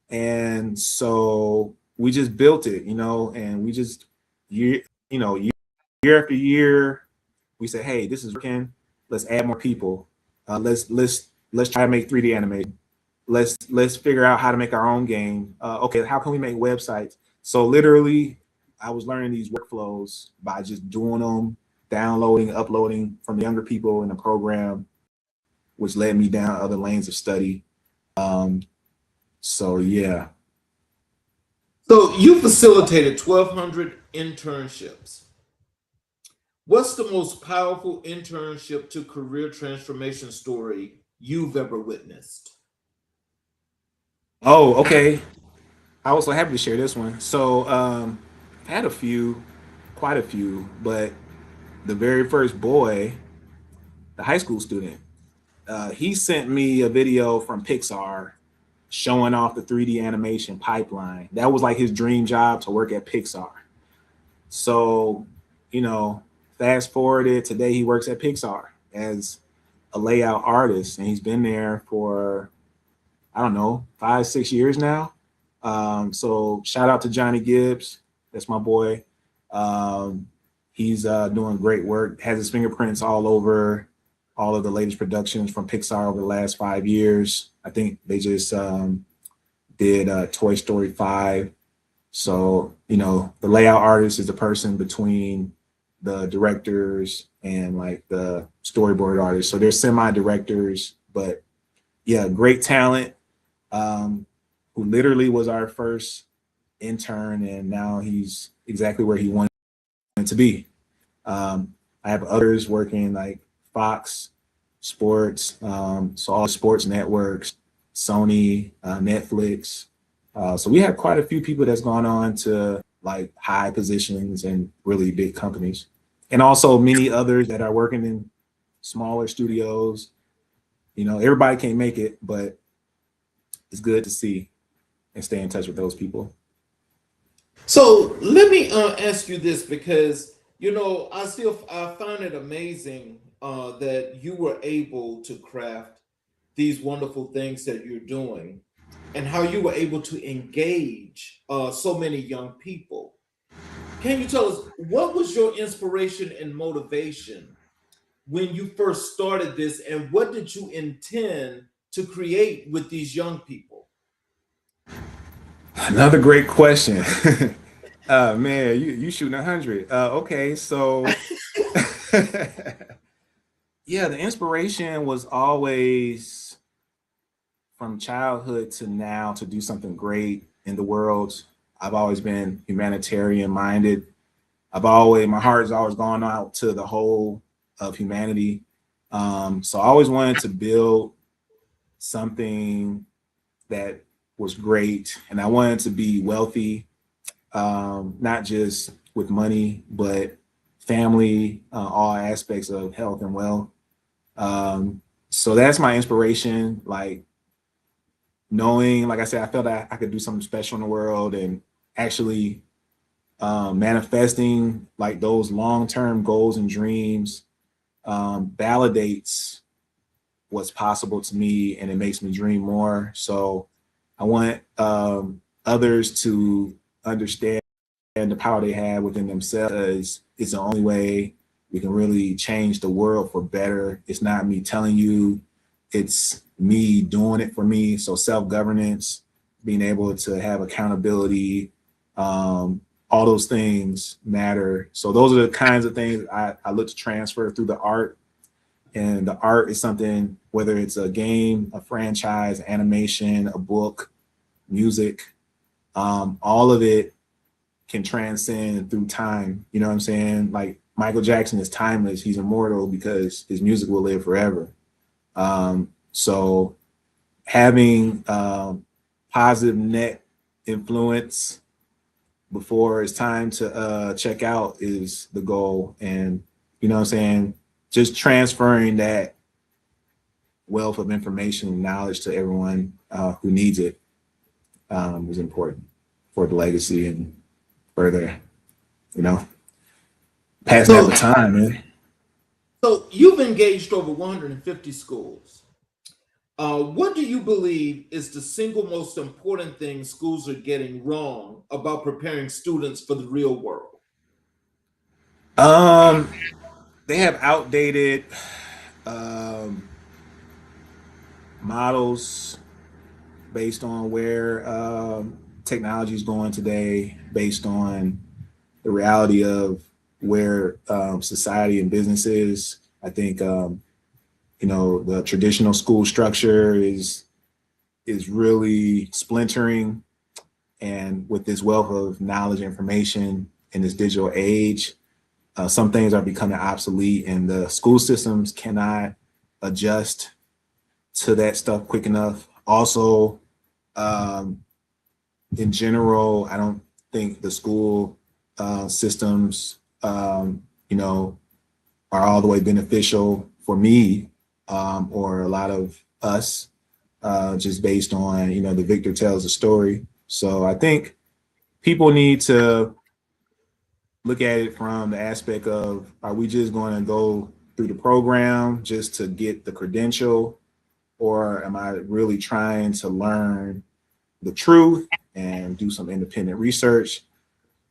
C: And so we just built it, you know, and we just, year after year, we said, hey, this is working. Let's add more people. Let's try to make 3D animation. Let's figure out how to make our own game. Okay, how can we make websites? So literally, I was learning these workflows by just doing them, downloading, uploading from younger people in the program, which led me down other lanes of study. So yeah.
B: So you facilitated 1,200 internships. What's the most powerful internship to career transformation story you've ever witnessed?
C: Oh, okay. I was so happy to share this one. So I had quite a few, but the very first boy, the high school student, he sent me a video from Pixar showing off the 3D animation pipeline. That was like his dream job, to work at Pixar. So, you know, fast forwarded, today he works at Pixar as a layout artist, and he's been there for, I don't know, 5-6 years now. So shout out to Johnny Gibbs. That's my boy. He's doing great work, has his fingerprints all over all of the latest productions from Pixar over the last 5 years. I think they just did Toy Story 5. So, you know, the layout artist is the person between the directors and like the storyboard artists. So they're semi-directors, but yeah, great talent, who literally was our first intern, and now he's exactly where he wanted to be. I have others working like Fox Sports, so all the sports networks, Sony, Netflix. So we have quite a few people that's gone on to like high positions and really big companies, and also many others that are working in smaller studios. You know, everybody can't make it, but it's good to see and stay in touch with those people.
B: So let me ask you this, because I find it amazing that you were able to craft these wonderful things that you're doing, and how you were able to engage so many young people. Can you tell us what was your inspiration and motivation when you first started this, and what did you intend to create with these young people?
C: Another great question. Man, you shooting 100. Okay, so yeah, the inspiration was always from childhood to now to do something great in the world. I've always been humanitarian minded. My heart has always gone out to the whole of humanity. So I always wanted to build something that was great, and I wanted to be wealthy, not just with money, but family, all aspects of health and wealth. So that's my inspiration. Like knowing, like I said, I felt that I could do something special in the world, and actually manifesting like those long-term goals and dreams validates what's possible to me, and it makes me dream more. So I want others to understand the power they have within themselves. It's the only way we can really change the world for better. It's not me telling you, it's me doing it for me. So self-governance, being able to have accountability, all those things matter. So those are the kinds of things I look to transfer through the art. And the art is something, whether it's a game, a franchise, animation, a book, music, all of it can transcend through time. You know what I'm saying? Like Michael Jackson is timeless. He's immortal because his music will live forever. So having positive net influence before it's time to check out is the goal. And you know what I'm saying? Just transferring that wealth of information and knowledge to everyone who needs it is important for the legacy and further, passing
B: So,
C: that baton, man.
B: so you've engaged over 150 schools. What do you believe is the single most important thing schools are getting wrong about preparing students for the real world?
C: They have outdated models based on where technology is going today, based on the reality of where society and business is. I think the traditional school structure is really splintering, and with this wealth of knowledge, information in this digital age, some things are becoming obsolete, and the school systems cannot adjust to that stuff quick enough. Also, in general, I don't think the school systems, are all the way beneficial for me or a lot of us, just based on, the victor tells the story. So I think people need to look at it from the aspect of, are we just going to go through the program just to get the credential, or am I really trying to learn the truth and do some independent research?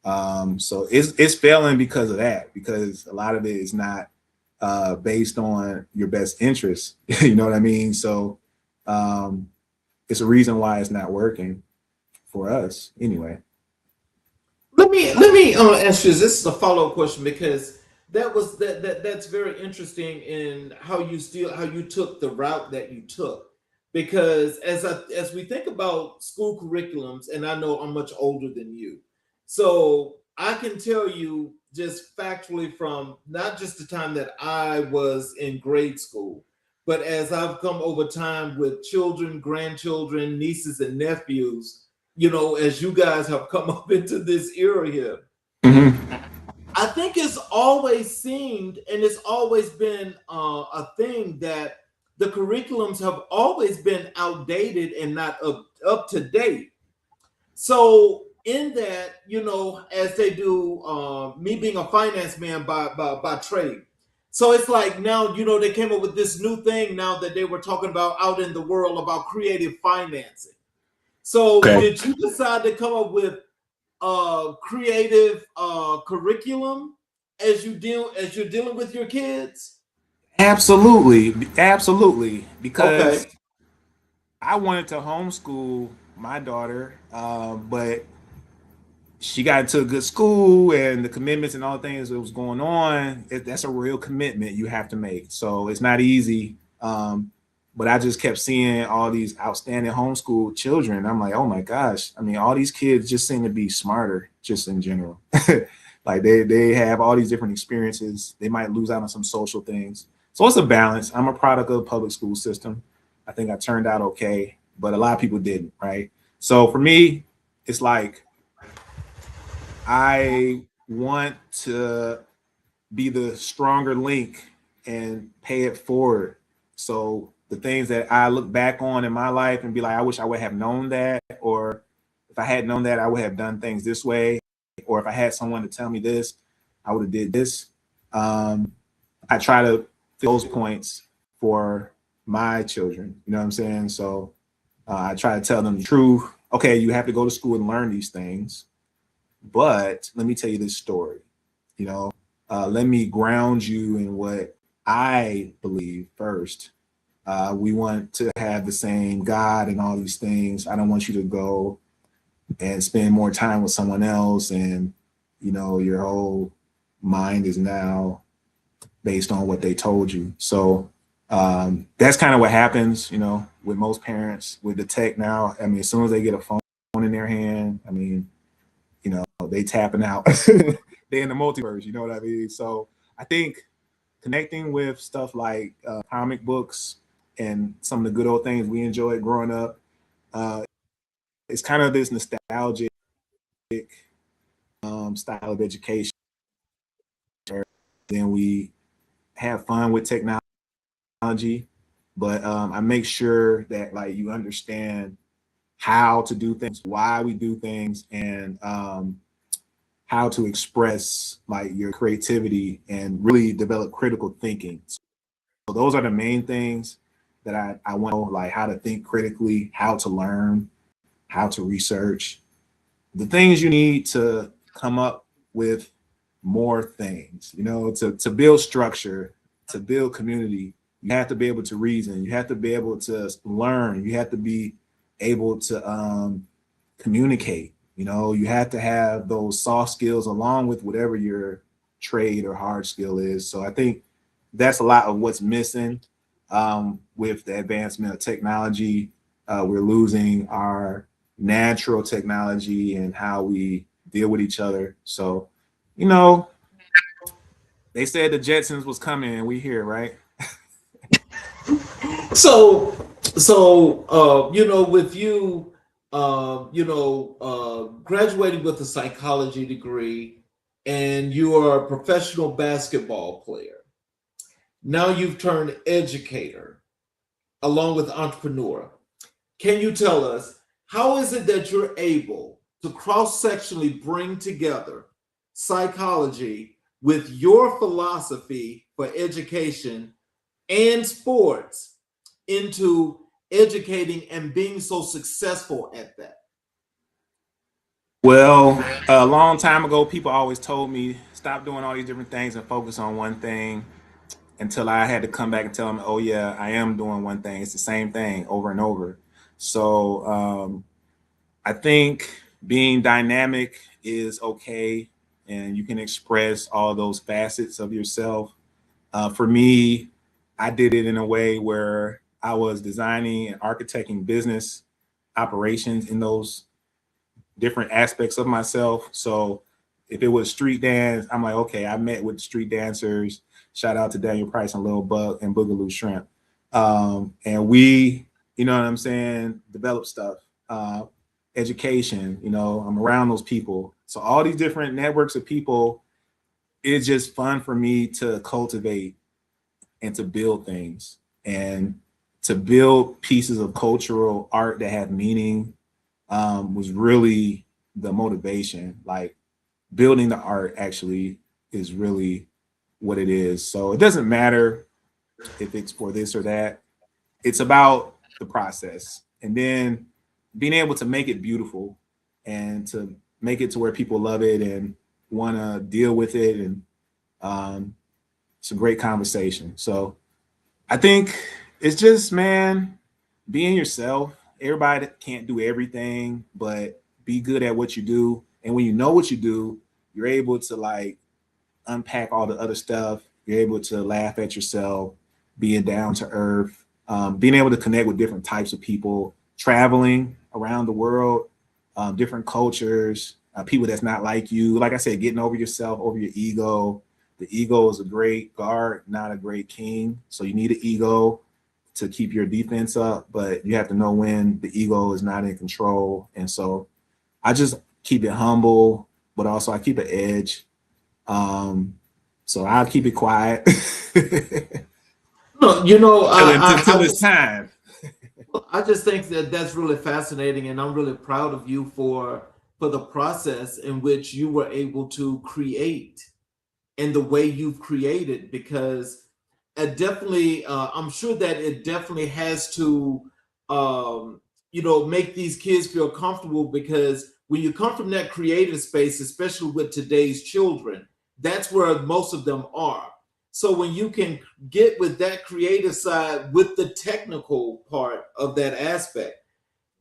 C: So it's failing because of that, because a lot of it is not based on your best interest. You know what I mean? So it's a reason why it's not working for us anyway.
B: Let me ask you this. This is a follow up question, because that's very interesting in how you took the route that you took, because as we think about school curriculums, and I know I'm much older than you, so I can tell you just factually from not just the time that I was in grade school, but as I've come over time with children, grandchildren, nieces, and nephews, as you guys have come up into this era here, I think it's always seemed and it's always been a thing that the curriculums have always been outdated and not up to date. So in that, as they do, me being a finance man by trade. So it's like now, they came up with this new thing now that they were talking about out in the world about creative financing. So did you decide to come up with creative curriculum as you're dealing with your kids?
C: Absolutely, because I wanted to homeschool my daughter, but she got into a good school, and the commitments and all the things that was going on, that's a real commitment you have to make. So it's not easy. But I just kept seeing all these outstanding homeschool children. I'm like, oh my gosh. I mean, all these kids just seem to be smarter just in general. Like they have all these different experiences. They might lose out on some social things. So it's a balance. I'm a product of the public school system. I think I turned out okay, but a lot of people didn't, right? So for me, it's like I want to be the stronger link and pay it forward. So the things that I look back on in my life and be like, I wish I would have known that, or if I had known that, I would have done things this way, or if I had someone to tell me this, I would have did this. I try to fill those points for my children. You know what I'm saying? So I try to tell them the truth. Okay, you have to go to school and learn these things, but let me tell you this story. Let me ground you in what I believe first. We want to have the same God and all these things. I don't want you to go and spend more time with someone else, and your whole mind is now based on what they told you. So that's kind of what happens, with most parents with the tech now. I mean, as soon as they get a phone in their hand, I mean, they tapping out. They in the multiverse, you know what I mean? So I think connecting with stuff like comic books and some of the good old things we enjoyed growing up, it's kind of this nostalgic style of education. Then we have fun with technology, but I make sure that like you understand how to do things, why we do things, and how to express like your creativity and really develop critical thinking. So those are the main things that I want to know, like how to think critically, how to learn, how to research, the things you need to come up with more things, to build structure, to build community. You have to be able to reason. You have to be able to learn. You have to be able to communicate. You have to have those soft skills along with whatever your trade or hard skill is. So I think that's a lot of what's missing with the advancement of technology. We're losing our natural technology and how we deal with each other. So, they said the Jetsons was coming and we here, right?
B: So, with you, graduating with a psychology degree, and you are a professional basketball player. Now you've turned educator along with entrepreneur. Can you tell us, how is it that you're able to cross-sectionally bring together psychology with your philosophy for education and sports into educating and being so successful at that?
C: Well, a long time ago, people always told me, stop doing all these different things and focus on one thing, until I had to come back and tell them, oh yeah, I am doing one thing. It's the same thing over and over. So I think being dynamic is okay, and you can express all those facets of yourself. For me, I did it in a way where I was designing and architecting business operations in those different aspects of myself. So if it was street dance, I'm like, okay, I met with street dancers. Shout out to Daniel Price and Lil Buck and Boogaloo Shrimp. And we, you know what I'm saying, develop stuff, education, you know, I'm around those people. So all these different networks of people, it's just fun for me to cultivate and to build things and to build pieces of cultural art that have meaning, was really the motivation. Like building the art actually is really what it is. So it doesn't matter if it's for this or that. It's about the process, and then being able to make it beautiful and to make it to where people love it and want to deal with it. And it's a great conversation. So I think it's just, man, being yourself. Everybody can't do everything, but be good at what you do. And when you know what you do, you're able to like unpack all the other stuff. You're able to laugh at yourself, being down to earth, being able to connect with different types of people, traveling around the world, different cultures, people that's not like you. Like I said, getting over yourself, over your ego. The ego is a great guard, not a great king. So you need an ego to keep your defense up, but you have to know when the ego is not in control. And so I just keep it humble, but also I keep an edge. So I'll keep it quiet.
B: No, you know,
C: until it's time.
B: I just think that that's really fascinating, and I'm really proud of you for the process in which you were able to create and the way you've created, because it definitely, I'm sure that it definitely has to, you know, make these kids feel comfortable, because when you come from that creative space, especially with today's children, that's where most of them are. So when you can get with that creative side with the technical part of that aspect,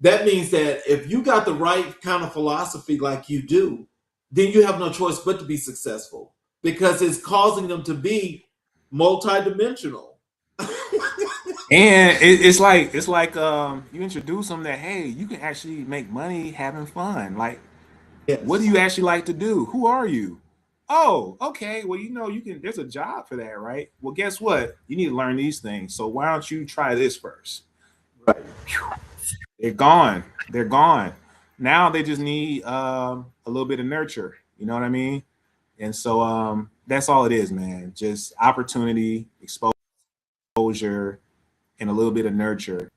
B: that means that if you got the right kind of philosophy like you do, then you have no choice but to be successful, because it's causing them to be multidimensional.
C: And it's like you introduce them that, hey, you can actually make money having fun. Like,
B: Yes.
C: what do you actually like to do? Who are you? Oh, okay. Well, you know, you can, there's a job for that, right? Well, guess what? You need to learn these things. So why don't you try this first?
B: Right.
C: They're gone. They're gone. Now they just need a little bit of nurture. You know what I mean? And so that's all it is, man. Just opportunity, exposure, and a little bit of nurture.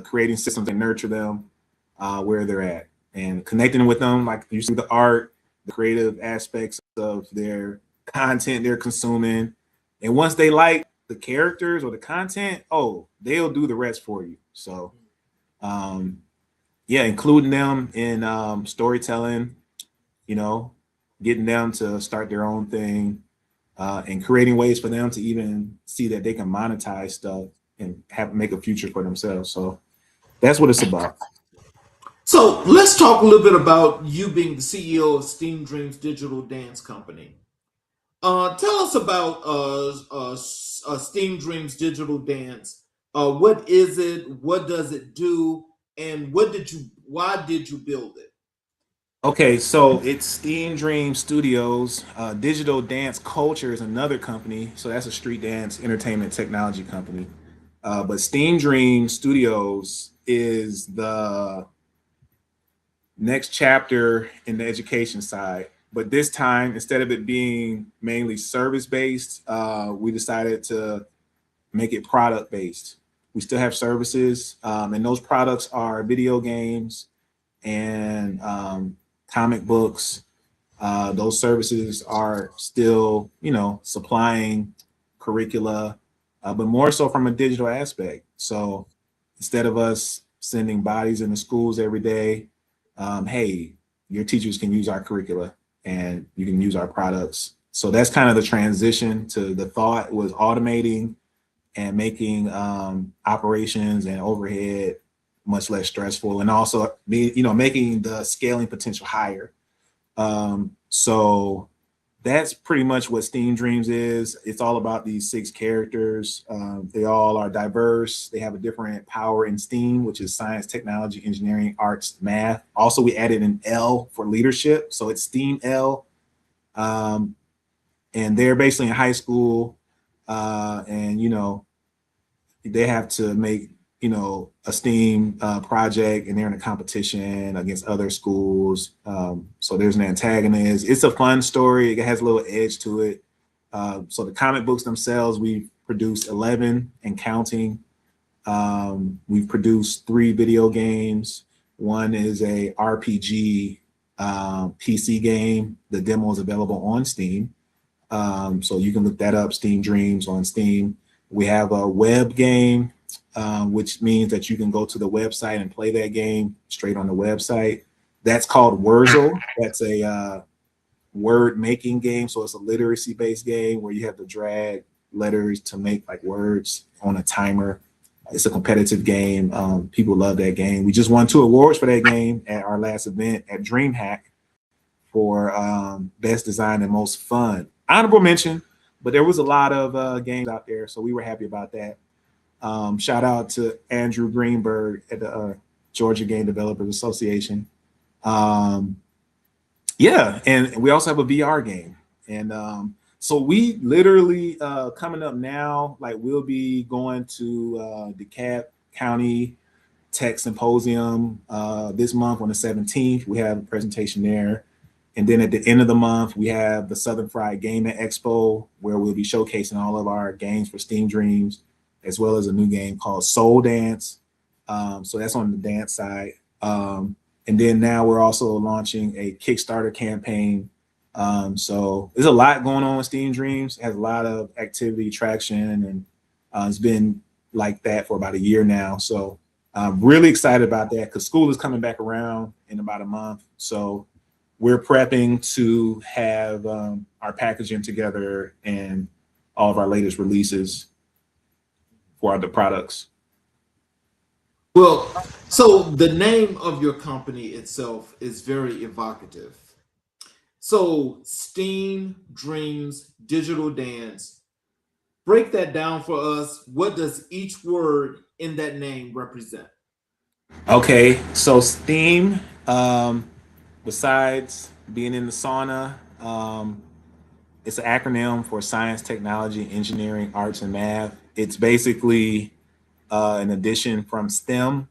C: Creating systems that nurture them where they're at, and connecting with them, like you see the art, the creative aspects of their content they're consuming. And once they like the characters or the content, oh, they'll do the rest for you. So yeah, including them in storytelling, you know, getting them to start their own thing, and creating ways for them to even see that they can monetize stuff and make a future for themselves. So that's what it's about.
B: So let's talk a little bit about you being the CEO of Steam Dreams Digital Dance Company. Tell us about Steam Dreams Digital Dance. What is it? What does it do? And why did you build it?
C: Okay, so it's Steam Dream Studios. Digital Dance Culture is another company. So that's a street dance entertainment technology company. But Steam Dream Studios is the next chapter in the education side. But this time, instead of it being mainly service-based, we decided to make it product-based. We still have services, and those products are video games and comic books. Those services are still, you know, supplying curricula, but more so from a digital aspect. So instead of us sending bodies into schools every day, hey, your teachers can use our curricula and you can use our products. So that's kind of the transition to the thought was automating and making operations and overhead much less stressful, and also making the scaling potential higher. So that's pretty much what Steam Dreams is. It's all about these 6 characters. They all are diverse. They have a different power in STEAM, which is science, technology, engineering, arts, math. Also, we added an L for leadership. So it's STEAM L. And they're basically in high school. And, you know, they have to make, you know, a STEAM project, and they're in a competition against other schools. So there's an antagonist. It's a fun story. It has a little edge to it. So the comic books themselves, we've produced 11 and counting. We've produced 3 video games. One is a RPG PC game. The demo is available on Steam. So you can look that up, Steam Dreams on Steam. We have a web game, which means that you can go to the website and play that game straight on the website. That's called Wurzel. That's a word making game. So it's a literacy based game where you have to drag letters to make like words on a timer. It's a competitive game. People love that game. We just won 2 awards for that game at our last event at DreamHack for best design and most fun. Honorable mention, but there was a lot of games out there, so we were happy about that. Shout out to Andrew Greenberg at the Georgia Game Developers Association. Yeah, and we also have a VR game. And so we literally coming up now, like we'll be going to DeKalb County Tech Symposium this month on the 17th. We have a presentation there. And then at the end of the month, we have the Southern Fried Gaming Expo, where we'll be showcasing all of our games for Steam Dreams, as well as a new game called Soul Dance. So that's on the dance side. And then now we're also launching a Kickstarter campaign. So there's a lot going on with Steam Dreams. It has a lot of activity, traction, and it's been like that for about a year now. So I'm really excited about that because school is coming back around in about a month. So we're prepping to have our packaging together and all of our latest releases for the products.
B: Well, so the name of your company itself is very evocative. So Steam Dreams Digital Dance, break that down for us. What does each word in that name represent?
C: Okay, so Steam, besides being in the sauna, it's an acronym for science, technology, engineering, arts, and math. It's basically an addition from STEM.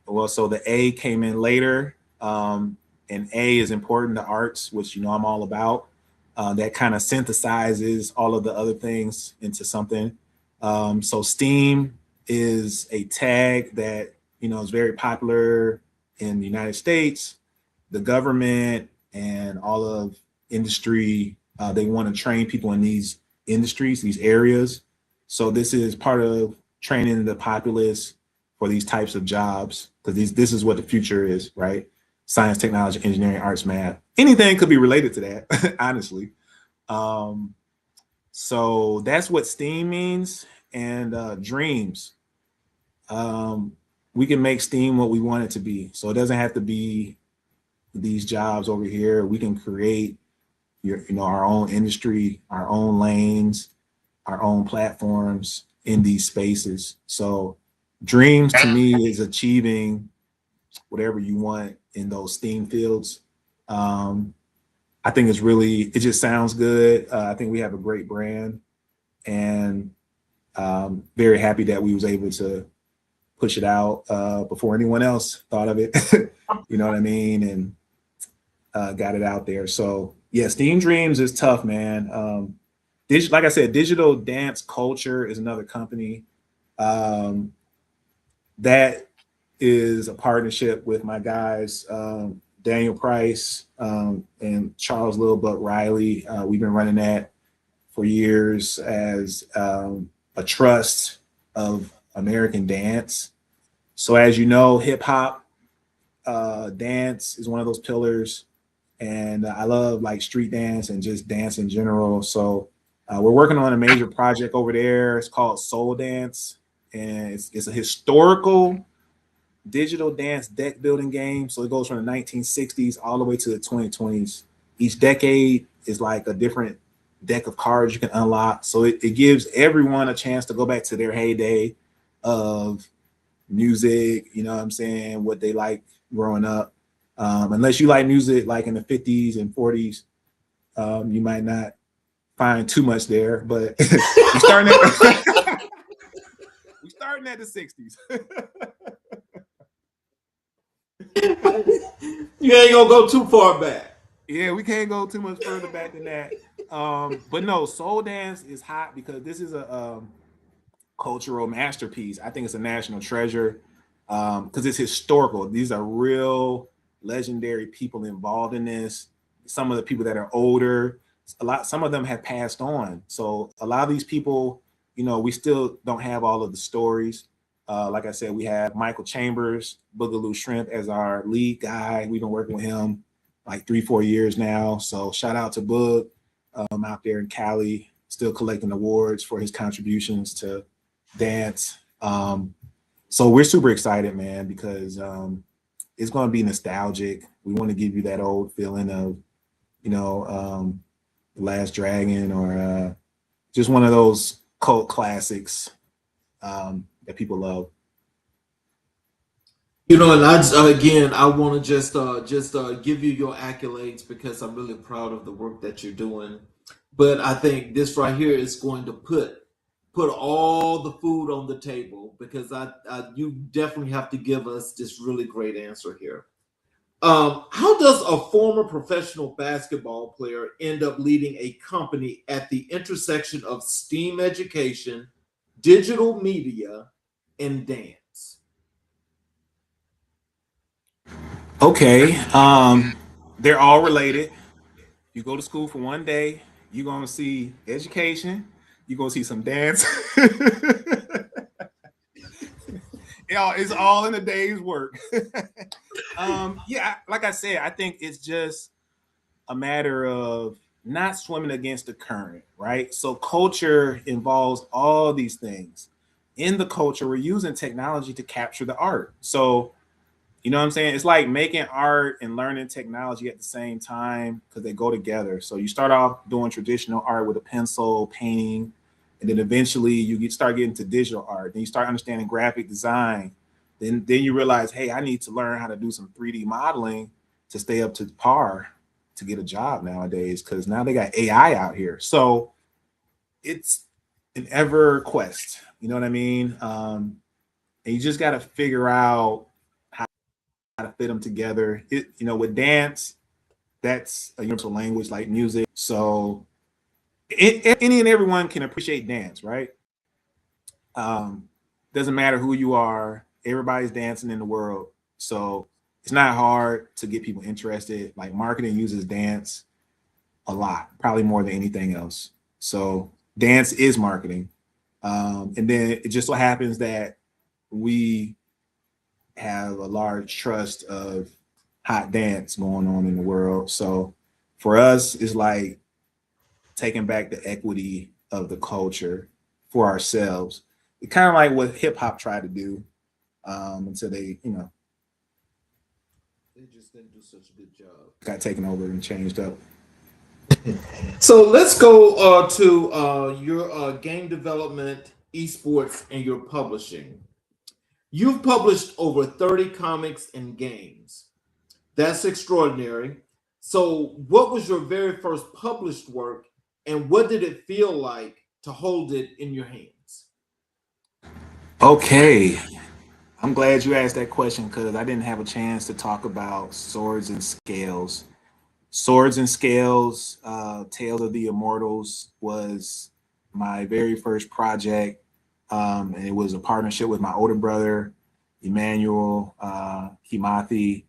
C: Well, so the A came in later, and A is important to arts, which you know I'm all about. That kind of synthesizes all of the other things into something. So STEAM is a tag that you know is very popular in the United States. The government and all of industry, they want to train people in these industries, these areas. So this is part of training the populace for these types of jobs, because this is what the future is, right? Science, technology, engineering, arts, math. Anything could be related to that, honestly. So that's what STEAM means. And dreams. We can make STEAM what we want it to be. So it doesn't have to be these jobs over here. We can create our own industry, our own lanes, our own platforms in these spaces. So dreams to me is achieving whatever you want in those STEAM fields. I think it just sounds good. I think we have a great brand, and very happy that we was able to push it out before anyone else thought of it. You know what I mean? And got it out there. So yeah, Steam Dreams is tough, man. Like I said, Digital Dance Culture is another company. That is a partnership with my guys, Daniel Price and Charles Lil Buck Riley. We've been running that for years as a trust of American dance. So as you know, hip hop dance is one of those pillars. And I love like street dance and just dance in general. So we're working on a major project over there. It's called Soul Dance. And it's a historical digital dance deck building game. So it goes from the 1960s all the way to the 2020s. Each decade is like a different deck of cards you can unlock. So it gives everyone a chance to go back to their heyday of music, you know what I'm saying, what they like growing up. Unless you like music like in the 50s and 40s, you might not find too much there, but we're starting at the 60s.
B: You ain't gonna go too far back.
C: Yeah, we can't go too much further back than that. But no, soul dance is hot because this is a cultural masterpiece. I think it's a national treasure because it's historical. These are real legendary people involved in this. Some of the people that are older, some of them have passed on. So a lot of these people, you know, we still don't have all of the stories. Like I said, we have Michael Chambers, Boogaloo Shrimp as our lead guy. We've been working with him like 3-4 years now. So shout out to Boog out there in Cali, still collecting awards for his contributions to dance. So we're super excited, man, because it's going to be nostalgic. We want to give you that old feeling of, you know, The Last Dragon or just one of those cult classics that people love.
B: You know, and I want to just give you your accolades because I'm really proud of the work that you're doing. But I think this right here is going to put all the food on the table because you definitely have to give us this really great answer here. How does a former professional basketball player end up leading a company at the intersection of STEAM education, digital media, and dance?
C: Okay, they're all related. You go to school for one day, you're gonna see education, you're gonna see some dance. It's all in a day's work. Yeah, like I said, I think it's just a matter of not swimming against the current, right? So culture involves all these things. In the culture, we're using technology to capture the art. So you know what I'm saying? It's like making art and learning technology at the same time because they go together. So you start off doing traditional art with a pencil, painting, and then eventually you start getting to digital art. Then you start understanding graphic design. Then you realize, hey, I need to learn how to do some 3D modeling to stay up to par to get a job nowadays because now they got AI out here. So it's an ever quest. You know what I mean? And you just got to figure out how to fit them together. With dance, that's a universal language like music. So any and everyone can appreciate dance, right? Doesn't matter who you are, everybody's dancing in the world. So it's not hard to get people interested. Like marketing uses dance a lot, probably more than anything else. So dance is marketing. And then it just so happens that we have a large trust of hot dance going on in the world. So for us, it's like taking back the equity of the culture for ourselves. It's kind of like what hip hop tried to do until they,
B: They just didn't do such a good job.
C: got taken over and changed up.
B: So let's go to your game development, esports, and your publishing. You've published over 30 comics and games. That's extraordinary. So, what was your very first published work, and what did it feel like to hold it in your hands?
C: Okay. I'm glad you asked that question because I didn't have a chance to talk about Swords and Scales. Swords and Scales, Tales of the Immortals was my very first project. And it was a partnership with my older brother, Emmanuel Himathi.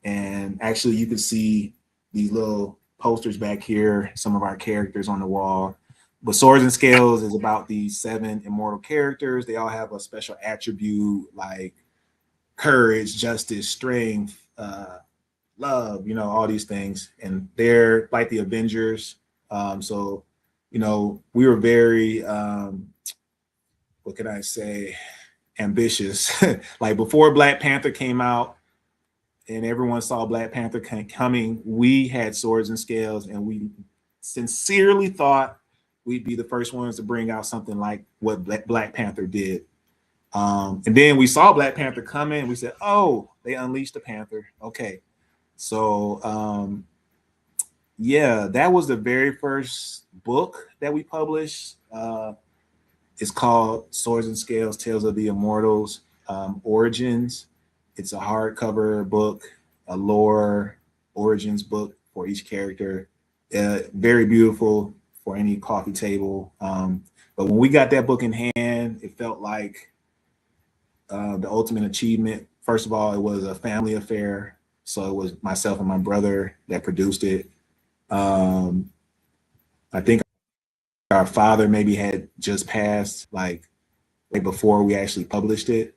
C: And actually, you can see these little posters back here, some of our characters on the wall. But Swords and Scales is about these 7 immortal characters. They all have a special attribute like courage, justice, strength, love, all these things. And they're like the Avengers. So, we were very, what can I say, ambitious. Like before Black Panther came out and everyone saw Black Panther coming, we had Swords and Scales and we sincerely thought we'd be the first ones to bring out something like what Black Panther did. And then we saw Black Panther come in. We said, oh, they unleashed the Panther. Okay. So, yeah, that was the very first book that we published. It's called Swords and Scales, Tales of the Immortals, Origins. It's a hardcover book, a lore origins book for each character. Very beautiful for any coffee table. But when we got that book in hand, it felt like the ultimate achievement. First of all, it was a family affair. So it was myself and my brother that produced it. I think our father maybe had just passed like right before we actually published it.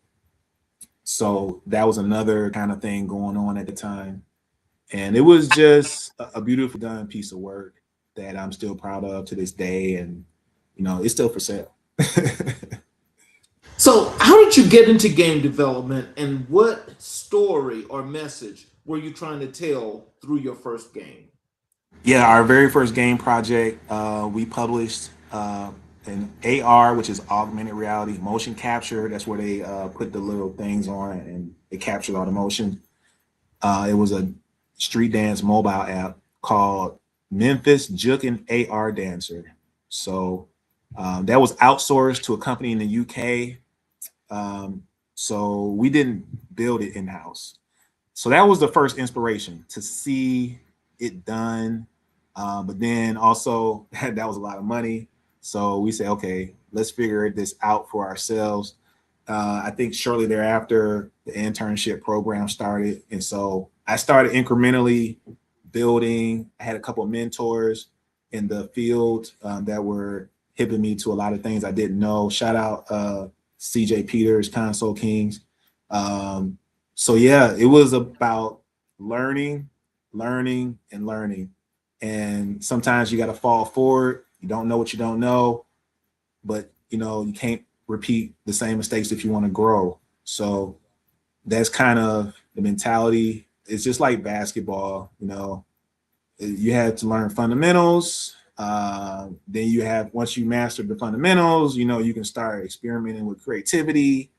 C: So that was another kind of thing going on at the time. And it was just a beautiful done piece of work that I'm still proud of to this day. And, you know, it's still for sale.
B: So how did you get into game development, and what story or message were you trying to tell through your first game?
C: Yeah, our very first game project, we published an AR, which is augmented reality motion capture. That's where they put the little things on and it captured all the motion. It was a street dance mobile app called Memphis Jukin AR Dancer. So that was outsourced to a company in the UK. So we didn't build it in-house. So that was the first inspiration to see it done. But then also that was a lot of money. So we said, okay, let's figure this out for ourselves. I think shortly thereafter, the internship program started. And so I started incrementally building. I had a couple of mentors in the field that were hipping me to a lot of things I didn't know. Shout out CJ Peters, Console Kings. So yeah, it was about learning. And sometimes you got to fall forward. You don't know what you don't know, but you know, you can't repeat the same mistakes if you want to grow. So that's kind of the mentality. It's just like basketball, you know, you have to learn fundamentals. Then you have, once you master the fundamentals, you know, you can start experimenting with creativity.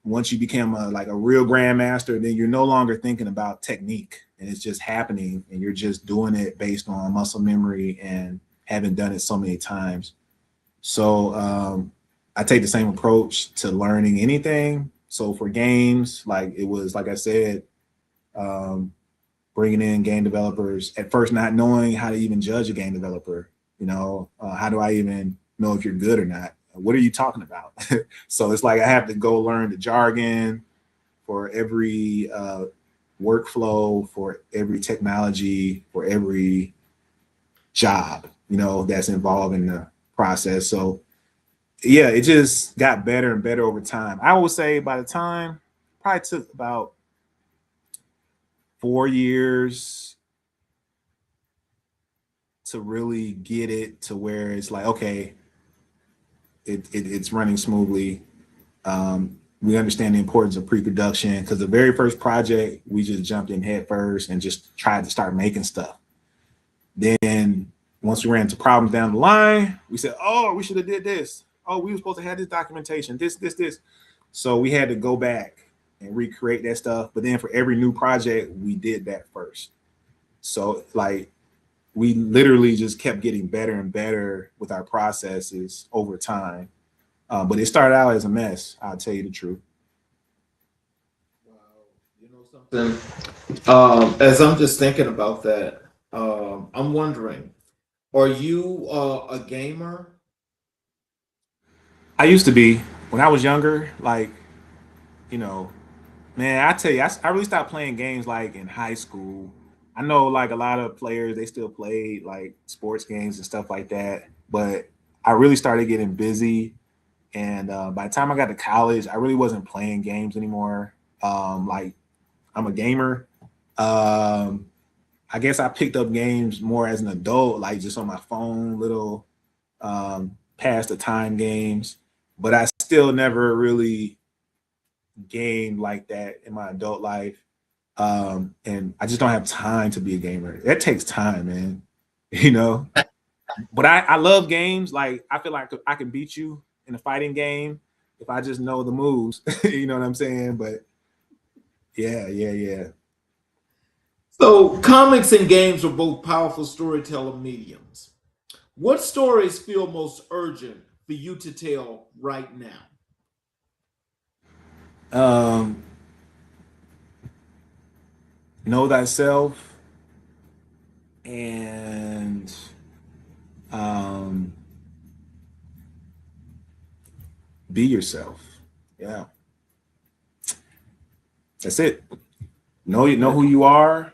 C: Once you become like a real grandmaster, then you're no longer thinking about technique and it's just happening and you're just doing it based on muscle memory and having done it so many times. So I take the same approach to learning anything. So for games, like it was, like I said, bringing in game developers, at first not knowing how to even judge a game developer. You know, how do I even know if you're good or not? What are you talking about? So it's like I have to go learn the jargon for every workflow, for every technology, for every job, you know, that's involved in the process. So yeah, it just got better and better over time. I would say by the time, probably took about 4 years to really get it to where it's like, okay, it's running smoothly. We understand the importance of pre-production because the very first project, we just jumped in head first and just tried to start making stuff. Then once we ran into problems down the line, we said, oh, we should have did this. Oh, we were supposed to have this documentation, this. So we had to go back and recreate that stuff. But then for every new project, we did that first. So like we literally just kept getting better and better with our processes over time. But it started out as a mess, I'll tell you the truth.
B: Wow, you know something? As I'm just thinking about that, I'm wondering, are you a gamer?
C: I used to be when I was younger, like, you know, man, I tell you, I really stopped playing games like in high school. I know like a lot of players, they still played like sports games and stuff like that. But I really started getting busy. And by the time I got to college, I really wasn't playing games anymore. Like I'm a gamer. I guess I picked up games more as an adult, like just on my phone, little pass the time games. But I still never really gamed like that in my adult life. And I just don't have time to be a gamer. That takes time, man. you know. But I love games. Like, I feel like I can beat you in a fighting game if I just know the moves. You know what I'm saying? But yeah.
B: So, comics and games are both powerful storytelling mediums. What stories feel most urgent for you to tell right now?
C: Know thyself, and um, be yourself. Yeah, that's it. Know who you are,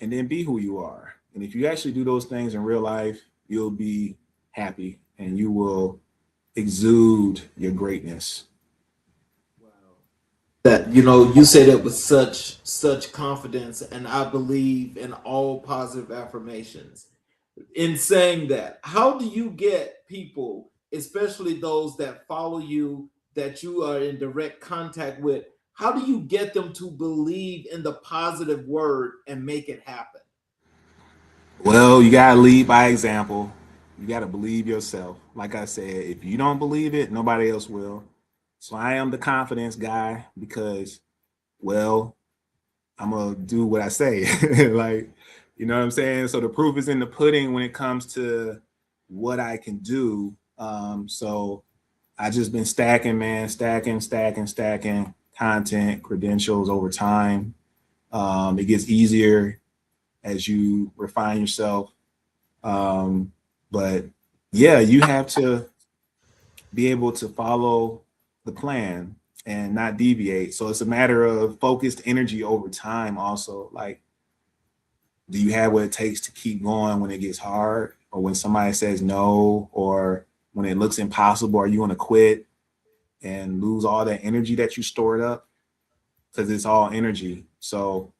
C: and then be who you are. And if you actually do those things in real life, you'll be happy, and you will exude your greatness.
B: That, you say that with such confidence, and I believe in all positive affirmations. In saying that, how do you get people, especially those that follow you, that you are in direct contact with, how do you get them to believe in the positive word and make it happen?
C: Well, you gotta lead by example. You gotta believe yourself. Like I said, if you don't believe it, nobody else will. So I am the confidence guy because, well, I'm gonna do what I say. Like, you know what I'm saying? So the proof is in the pudding when it comes to what I can do. So I just been stacking, man, stacking content, credentials over time. It gets easier as you refine yourself. But yeah, you have to be able to follow the plan and not deviate. So it's a matter of focused energy over time also. Like, do you have what it takes to keep going when it gets hard, or when somebody says no, or when it looks impossible? Are you going to quit and lose all that energy that you stored up? Because it's all energy. So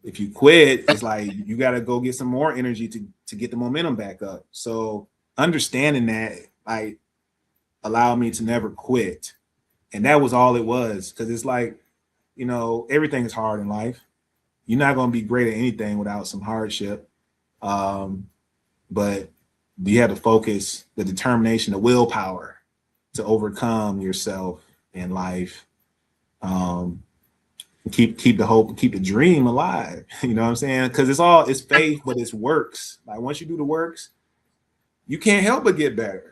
C: if you quit, it's like you got to go get some more energy to get the momentum back up. So understanding that, like, allowed me to never quit. And that was all it was. Because it's like, everything is hard in life. You're not going to be great at anything without some hardship. But you have to focus, the determination, the willpower to overcome yourself in life. Keep the hope, keep the dream alive. You know what I'm saying? Because it's faith, but it's works. Like, once you do the works, you can't help but get better.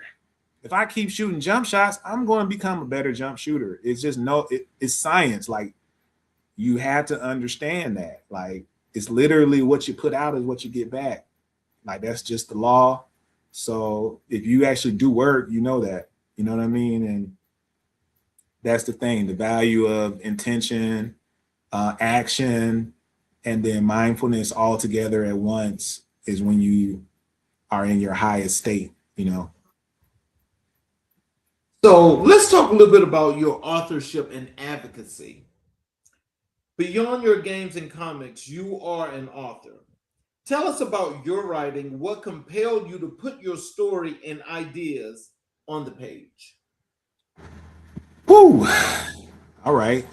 C: If I keep shooting jump shots, I'm going to become a better jump shooter. It's just it's science. Like, you have to understand that. Like, it's literally what you put out is what you get back. Like, that's just the law. So if you actually do work, you know that. You know what I mean? And that's the thing. The value of intention, action, and then mindfulness all together at once is when you are in your highest state,
B: So let's talk a little bit about your authorship and advocacy. Beyond your games and comics, you are an author. Tell us about your writing, what compelled you to put your story and ideas on the page.
C: Woo! All right.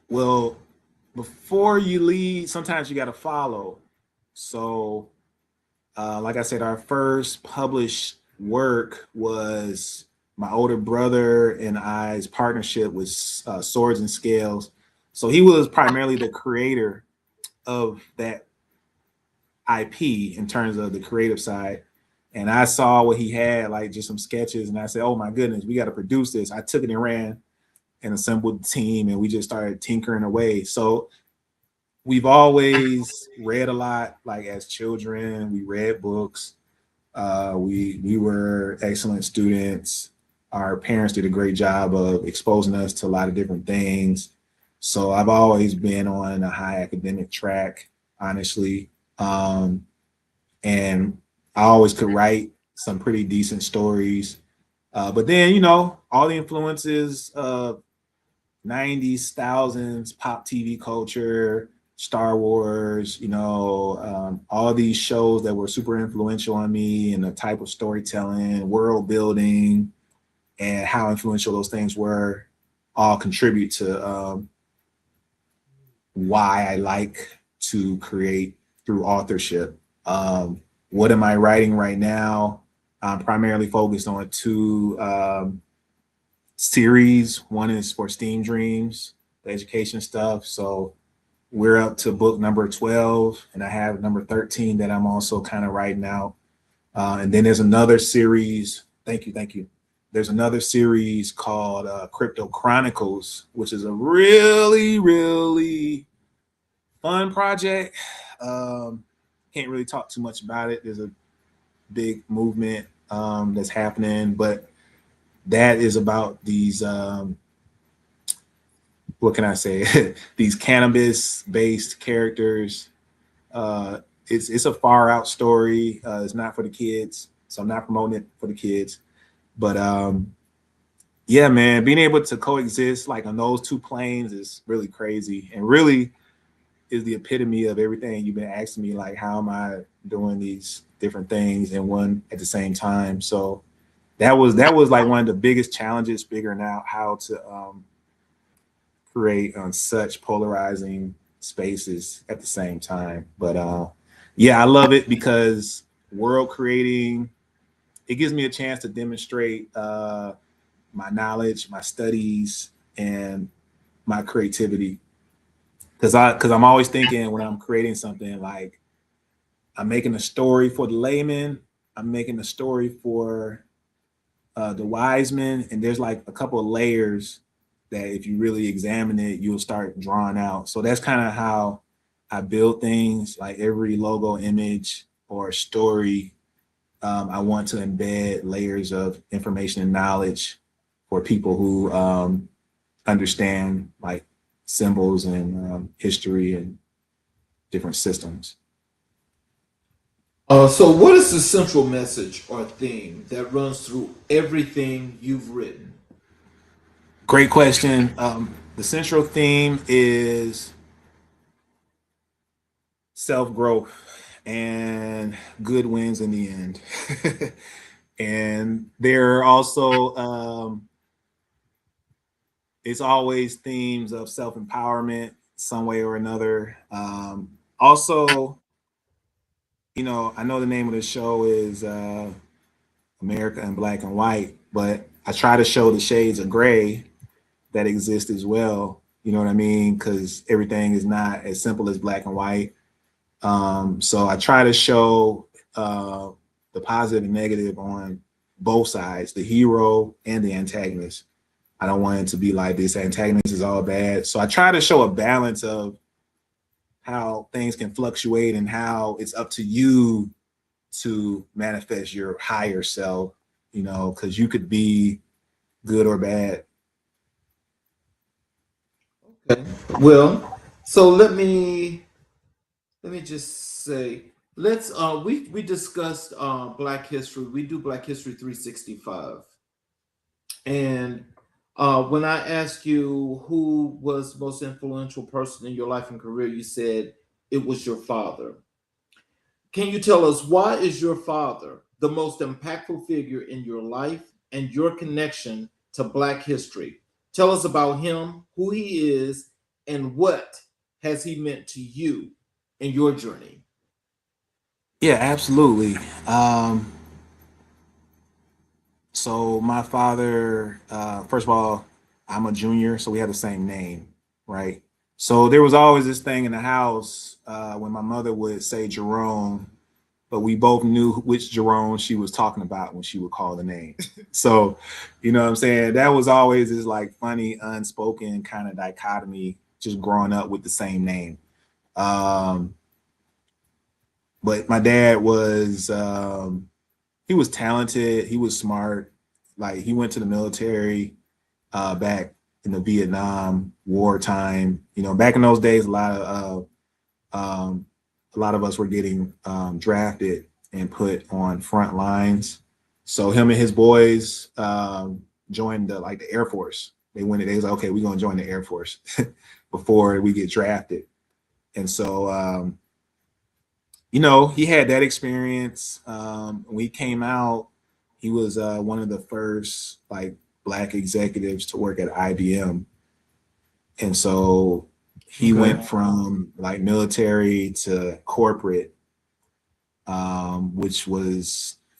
C: Well, before you lead, sometimes you got to follow. So, like I said, our first published work was my older brother and I's partnership with Swords and Scales. So he was primarily the creator of that IP in terms of the creative side. And I saw what he had, like just some sketches, and I said, oh my goodness, we got to produce this. I took it and ran and assembled the team, and we just started tinkering away. So we've always read a lot, like as children. We read books. We were excellent students. Our parents did a great job of exposing us to a lot of different things. So I've always been on a high academic track, honestly. And I always could write some pretty decent stories. But then, all the influences of 90s, thousands, pop TV culture, Star Wars, all these shows that were super influential on me, and the type of storytelling, world building, and how influential those things were, all contribute to why I like to create through authorship. What am I writing right now? I'm primarily focused on two series. One is for STEAM Dreams, the education stuff. So we're up to book number 12, and I have number 13 that I'm also kind of writing out. And then there's another series. Thank you. There's another series called Crypto Chronicles, which is a really, really fun project. Can't really talk too much about it. There's a big movement that's happening, but that is about these what can I say? These cannabis-based characters. It's a far out story. It's not for the kids, so I'm not promoting it for the kids. But yeah, man, being able to coexist like on those two planes is really crazy, and really is the epitome of everything you've been asking me. Like, how am I doing these different things and one at the same time? So that was like one of the biggest challenges, figuring out how to create on such polarizing spaces at the same time. But yeah, I love it because world creating, it gives me a chance to demonstrate my knowledge, my studies, and my creativity. Because I'm always thinking when I'm creating something, like I'm making a story for the layman, I'm making a story for the wise men, and there's like a couple of layers that if you really examine it, you'll start drawing out. So that's kind of how I build things. Like every logo, image, or story, I want to embed layers of information and knowledge for people who understand like symbols and history and different systems.
B: So what is the central message or theme that runs through everything you've written?
C: Great question. The central theme is self-growth and good wins in the end. And there are also it's always themes of self-empowerment some way or another. Also, you know, I know the name of the show is America in Black and White, but I try to show the shades of gray that exist as well. You know what I mean? Because everything is not as simple as black and white. So I try to show the positive and negative on both sides, the hero and the antagonist. I don't want it to be like this antagonist is all bad. So I try to show a balance of how things can fluctuate and how it's up to you to manifest your higher self, you know, because you could be good or bad.
B: Okay. Well, so let me just say, let's we discussed Black history. We do Black History 365. And when I asked you who was the most influential person in your life and career, you said it was your father. Can you tell us, why is your father the most impactful figure in your life and your connection to Black history? Tell us about him, who he is, and what has he meant to you in your journey?
C: Yeah, absolutely. So my father, first of all, I'm a junior, so we have the same name, right? So there was always this thing in the house when my mother would say Jerone, but we both knew which Jerome she was talking about when she would call the name. So, you know what I'm saying? That was always this like funny, unspoken kind of dichotomy, just growing up with the same name. But my dad was he was talented, he was smart. Like he went to the military back in the Vietnam War time. You know, back in those days, a lot of us were getting drafted and put on front lines. So him and his boys joined the Air Force. They was like, okay, we're gonna join the Air Force before we get drafted. And so you know, he had that experience. When he came out, he was one of the first like Black executives to work at IBM. And so he went from like military to corporate which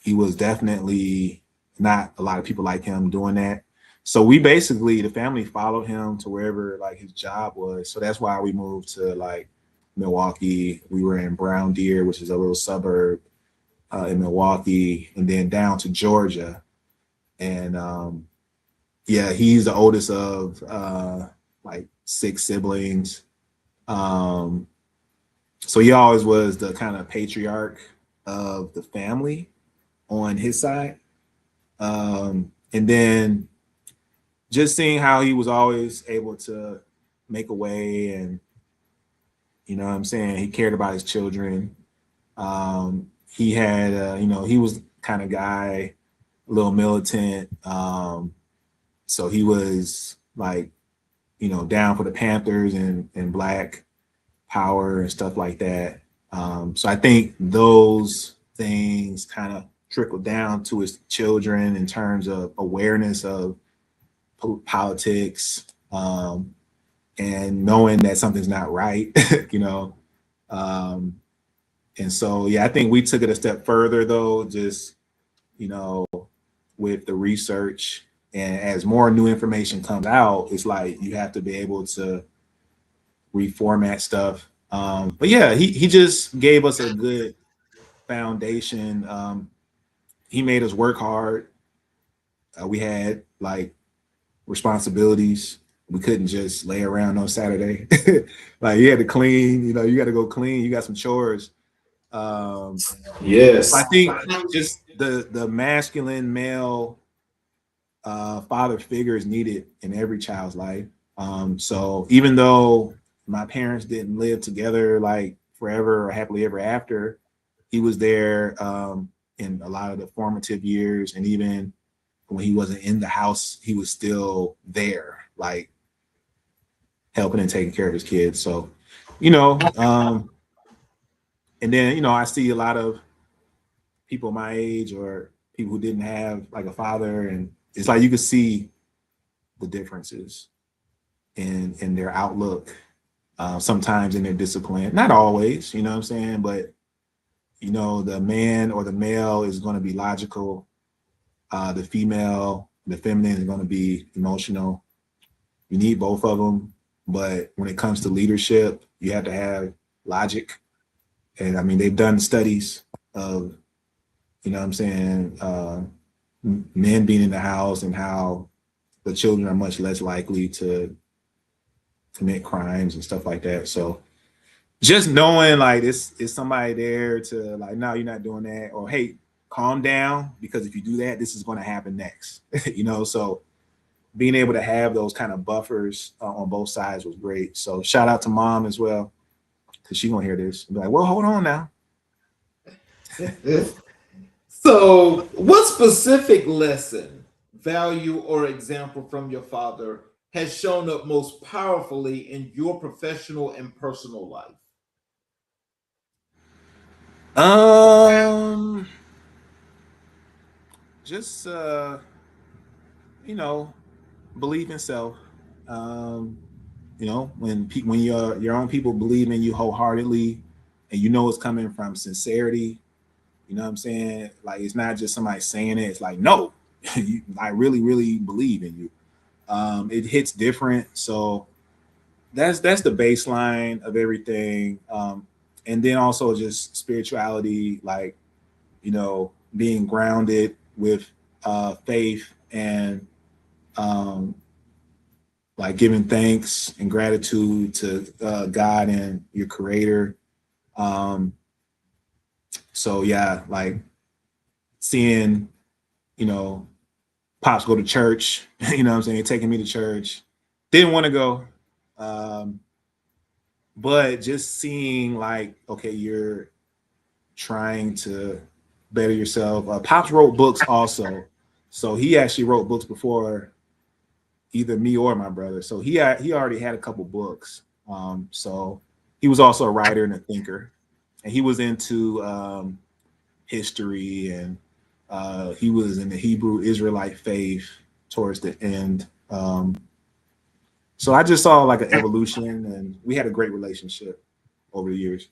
C: he was definitely not a lot of people like him doing that. So we basically, the family followed him to wherever like his job was. So that's why we moved to like Milwaukee. We were in Brown Deer, which is a little suburb in Milwaukee, and then down to Georgia. And yeah, he's the oldest of like 6 siblings. So he always was the kind of patriarch of the family on his side. And then just seeing how he was always able to make a way, and you know what I'm saying, he cared about his children. He had you know, he was kind of guy, a little militant. So he was like, you know, down for the Panthers and Black Power and stuff like that. So I think those things kind of trickled down to his children in terms of awareness of politics, and knowing that something's not right, you know. And so, yeah, I think we took it a step further though, just, you know, with the research, and as more new information comes out, it's like you have to be able to reformat stuff. But yeah, he just gave us a good foundation. He made us work hard. We had like responsibilities. We couldn't just lay around on Saturday. Like you had to clean, you know, you got to go clean. You got some chores.
B: Yes.
C: I think just the masculine male father figure is needed in every child's life. So even though my parents didn't live together like forever or happily ever after, he was there in a lot of the formative years, and even when he wasn't in the house, he was still there, like helping and taking care of his kids. So, you know, and then, you know, I see a lot of people my age or people who didn't have like a father, and it's like you can see the differences in their outlook, sometimes in their discipline, not always, you know what I'm saying, but you know, the man or the male is going to be logical, the female, the feminine is going to be emotional. You need both of them, but when it comes to leadership, you have to have logic. And I mean, they've done studies of, you know what I'm saying, men being in the house and how the children are much less likely to commit crimes and stuff like that. So just knowing like it's somebody there to like, no, you're not doing that, or hey, calm down, because if you do that, this is going to happen next. You know, so being able to have those kind of buffers on both sides was great. So shout out to mom as well, because she's gonna hear this and be like, well, hold on now.
B: So what specific lesson, value, or example from your father has shown up most powerfully in your professional and personal life?
C: Just you know, believe in self. You know, when your own people believe in you wholeheartedly, and you know it's coming from sincerity, you know what I'm saying? Like it's not just somebody saying it, it's like, no, I really, really believe in you. It hits different. So that's the baseline of everything. And then also just spirituality, like, you know, being grounded with faith and like giving thanks and gratitude to God and your creator. So yeah, like seeing, you know, pops go to church, you know what I'm saying, taking me to church. Didn't want to go. But just seeing like, okay, you're trying to better yourself. Pops wrote books also. So he actually wrote books before either me or my brother. So he already had a couple books. So he was also a writer and a thinker. And he was into history, and he was in the Hebrew Israelite faith towards the end. So I just saw like an evolution, and we had a great relationship over the years.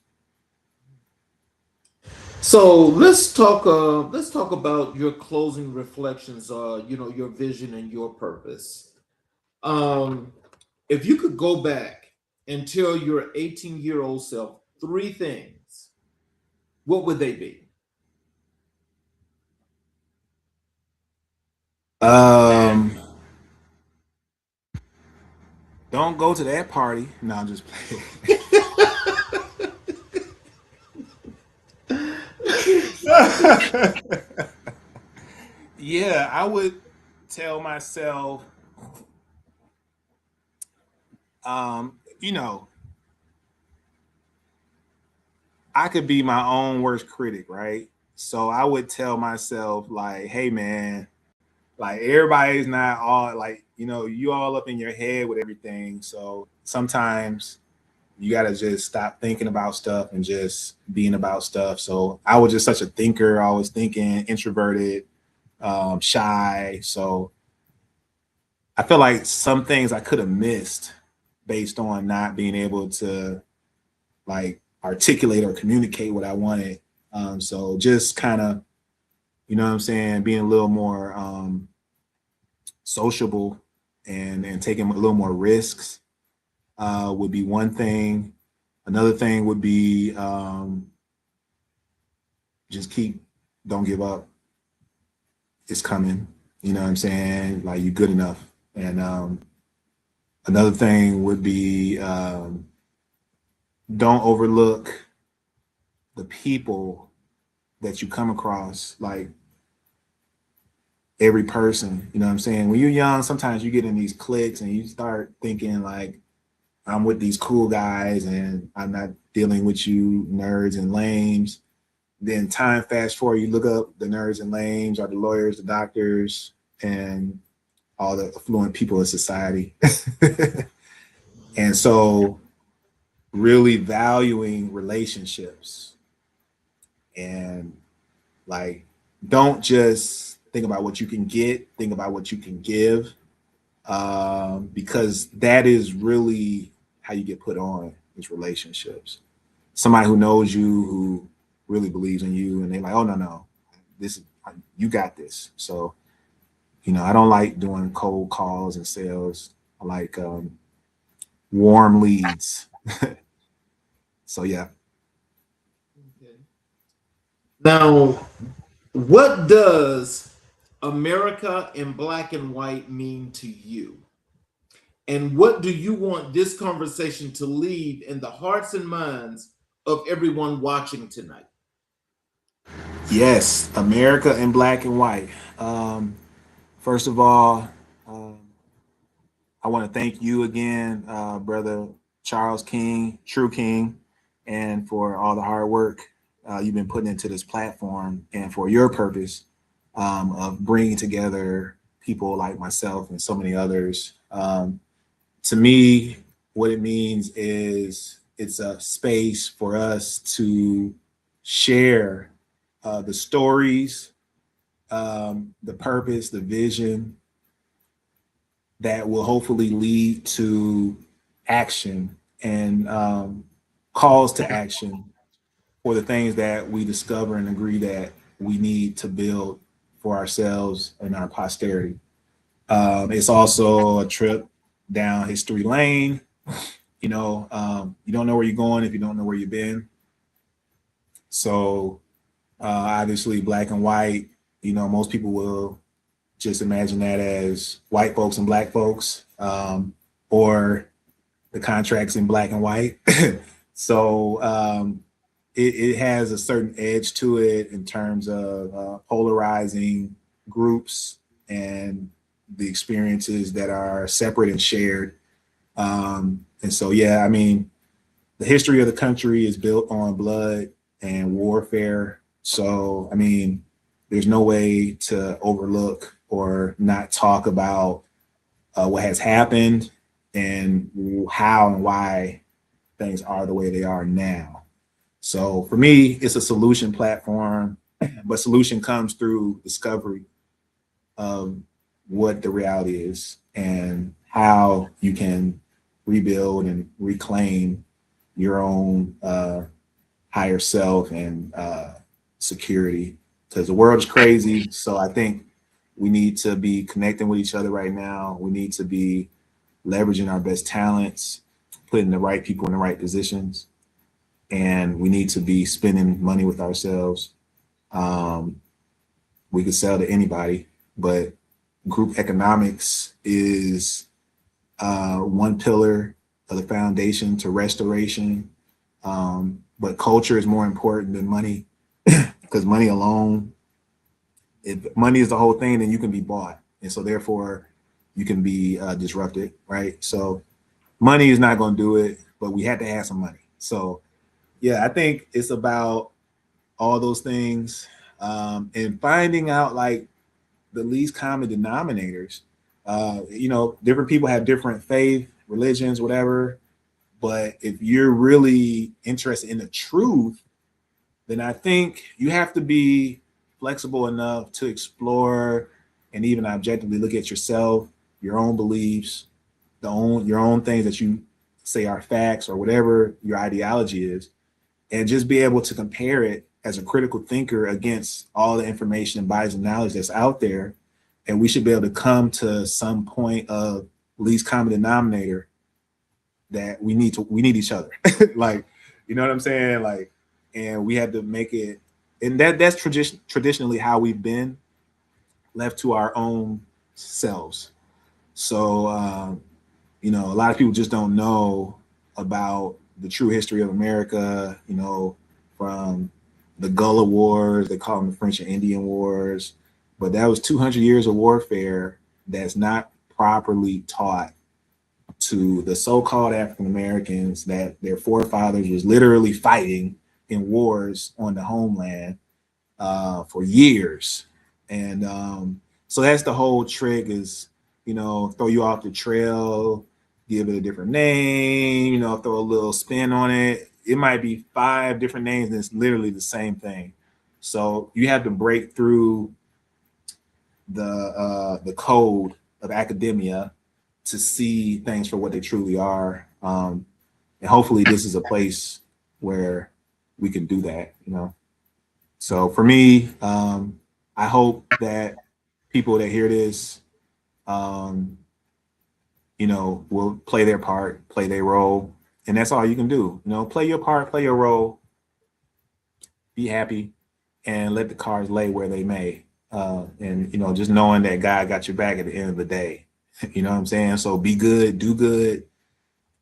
B: So let's talk. Let's talk about your closing reflections. Your vision and your purpose. Um, if you could go back and tell your 18-year-old self three things, what would they be?
C: Don't go to that party. No, I'm just playing. Yeah, I would tell myself, you know, I could be my own worst critic, right? So I would tell myself, like, hey, man, like everybody's not all like, you all up in your head with everything. So sometimes you got to just stop thinking about stuff and just being about stuff. So I was just such a thinker, always thinking, introverted, shy. So I feel like some things I could have missed based on not being able to like articulate or communicate what I wanted. So just kind of, you know what I'm saying, being a little more sociable and taking a little more risks would be one thing. Another thing would be just don't give up. It's coming. You know what I'm saying? Like you're good enough. And another thing would be don't overlook the people that you come across, like every person. You know what I'm saying? When you're young, sometimes you get in these cliques and you start thinking like, I'm with these cool guys and I'm not dealing with you nerds and lames. Then time fast forward, you look up the nerds and lames are the lawyers, the doctors, and all the affluent people in society. And so really valuing relationships and like, don't just think about what you can get, think about what you can give, because that is really how you get put on these relationships. Somebody who knows you, who really believes in you, and they're like, oh, no, this is, you got this. So, I don't like doing cold calls and sales. I like warm leads. So, yeah.
B: Okay. Now, what does America in black and white mean to you? And what do you want this conversation to leave in the hearts and minds of everyone watching tonight?
C: Yes, America in black and white. First of all, I want to thank you again, brother Charles King, True King, and for all the hard work you've been putting into this platform and for your purpose of bringing together people like myself and so many others. To me, what it means is it's a space for us to share the stories, the purpose, the vision that will hopefully lead to action and calls to action for the things that we discover and agree that we need to build for ourselves and our posterity. It's also a trip down history lane. You don't know where you're going if you don't know where you've been. So obviously black and white, most people will just imagine that as white folks and black folks, or the contracts in black and white. So it has a certain edge to it in terms of polarizing groups and the experiences that are separate and shared. And so, yeah, I mean, the history of the country is built on blood and warfare. So, I mean, there's no way to overlook or not talk about what has happened and how and why things are the way they are now. So for me, it's a solution platform, but solution comes through discovery of what the reality is and how you can rebuild and reclaim your own higher self and security, because the world is crazy. So I think we need to be connecting with each other right now. We need to be leveraging our best talents, putting the right people in the right positions, and we need to be spending money with ourselves. We could sell to anybody, but group economics is one pillar of the foundation to restoration. But culture is more important than money, because money alone, if money is the whole thing, then you can be bought. And so therefore you can be disrupted, right? So money is not going to do it, but we had to have some money. So yeah, I think it's about all those things, and finding out like the least common denominators. Different people have different faith, religions, whatever. But if you're really interested in the truth, then I think you have to be flexible enough to explore and even objectively look at yourself, your own beliefs, your own things that you say are facts or whatever your ideology is, and just be able to compare it as a critical thinker against all the information and bodies of knowledge that's out there. And we should be able to come to some point of least common denominator that we need each other. Like, you know what I'm saying? Like, and we had to make it, and that's traditionally how we've been, left to our own selves. So, a lot of people just don't know about the true history of America, from the Gullah Wars, they call them the French and Indian Wars, but that was 200 years of warfare that's not properly taught to the so-called African Americans, that their forefathers was literally fighting in wars on the homeland for years. And so that's the whole trick, is, throw you off the trail, give it a different name, throw a little spin on it. It might be 5 different names and it's literally the same thing. So you have to break through the code of academia to see things for what they truly are. And hopefully this is a place where we can do that, So for me, I hope that people that hear this, will play their part, play their role. And that's all you can do. Play your part, play your role, be happy, and let the cards lay where they may. And just knowing that God got your back at the end of the day. You know what I'm saying? So be good, do good,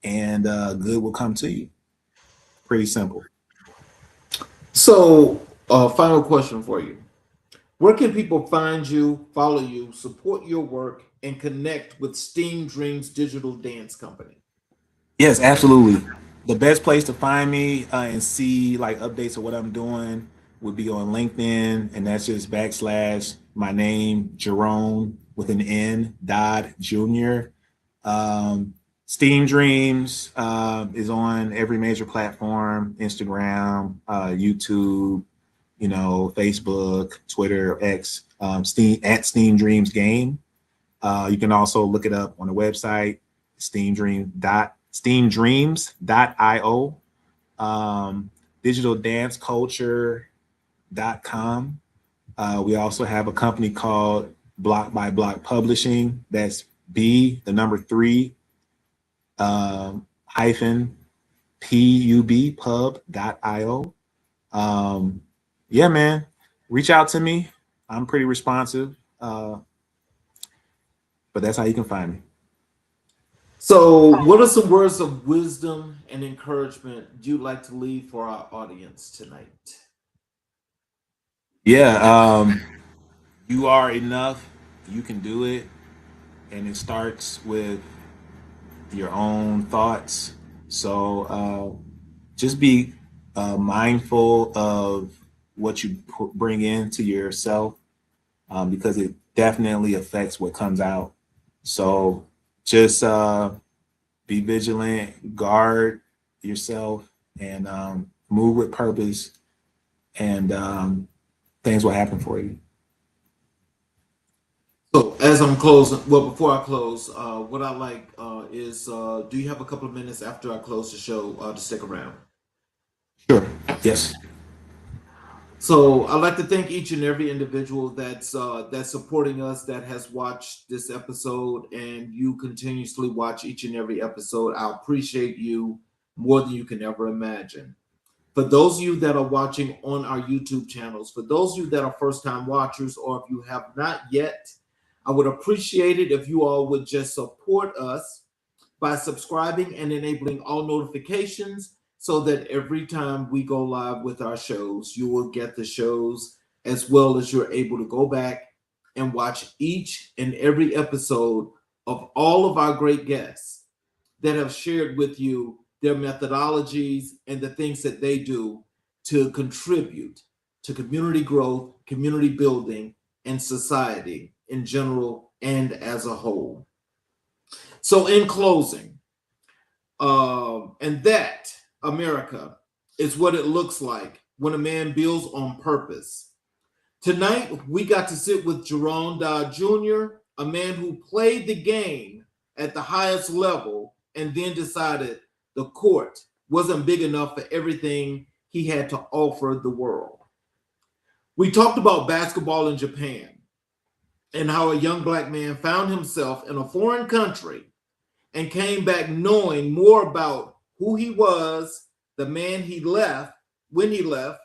C: and good will come to you. Pretty simple.
B: So, final question for you. Where can people find you, follow you, support your work, and connect with Steam Dreams Digital Dance Company?
C: Yes, absolutely. The best place to find me and see like updates of what I'm doing would be on LinkedIn, and that's just / my name, Jerone with an N, Dodd Jr. Steam Dreams is on every major platform: Instagram, YouTube, Facebook, Twitter, X, Steam Dreams Game. You can also look it up on the website, steamdreams.io, digitaldanceculture.com. We also have a company called Block by Block Publishing. That's B3 hyphen pub.io. Yeah, man, reach out to me. I'm pretty responsive, but that's how you can find me.
B: So what are some words of wisdom and encouragement you'd like to leave for our audience tonight?
C: Yeah, you are enough. You can do it. And it starts with your own thoughts. So just be mindful of what you bring into yourself, because it definitely affects what comes out. So just be vigilant, guard yourself, and move with purpose, and things will happen for you.
B: So as I'm closing, well, before I close, what I like is, do you have a couple of minutes after I close the show to stick around?
C: Sure. Yes.
B: So I'd like to thank each and every individual that's supporting us, that has watched this episode, and you continuously watch each and every episode. I appreciate you more than you can ever imagine. For those of you that are watching on our YouTube channels, for those of you that are first-time watchers, or if you have not yet, I would appreciate it if you all would just support us by subscribing and enabling all notifications, so that every time we go live with our shows, you will get the shows, as well as you're able to go back and watch each and every episode of all of our great guests that have shared with you their methodologies and the things that they do to contribute to community growth, community building, and society in general and as a whole. So in closing, and that America is what it looks like when a man builds on purpose. Tonight, we got to sit with Jerone Dodd Jr., a man who played the game at the highest level and then decided the court wasn't big enough for everything he had to offer the world. We talked about basketball in Japan and how a young black man found himself in a foreign country and came back knowing more about who he was, the man he left, when he left.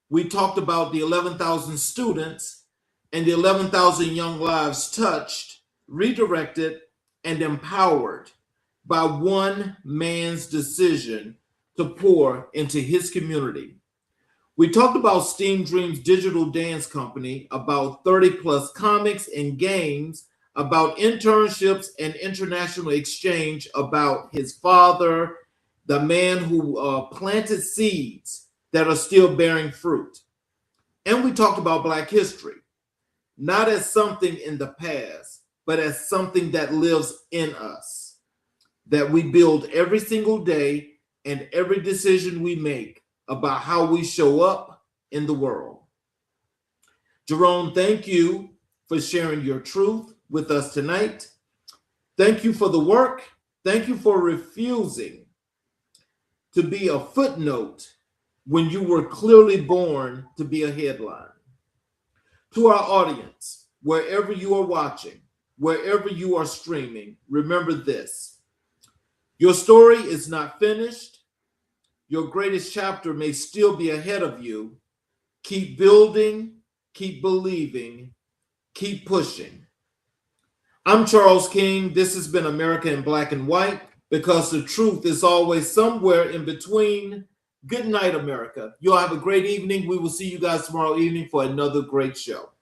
B: We talked about the 11,000 students and the 11,000 young lives touched, redirected, and empowered by one man's decision to pour into his community. We talked about Steam Dreams Digital Dance Company, about 30 plus comics and games, about internships and international exchange, about his father, the man who planted seeds that are still bearing fruit. And we talked about Black history, not as something in the past, but as something that lives in us, that we build every single day and every decision we make about how we show up in the world. Jerone, thank you for sharing your truth with us tonight. Thank you for the work. Thank you for refusing to be a footnote when you were clearly born to be a headline. To our audience, wherever you are watching, wherever you are streaming, remember this: your story is not finished. Your greatest chapter may still be ahead of you. Keep building, keep believing, keep pushing. I'm Charles King. This has been America in Black and White, because the truth is always somewhere in between. Good night, America. You all have a great evening. We will see you guys tomorrow evening for another great show.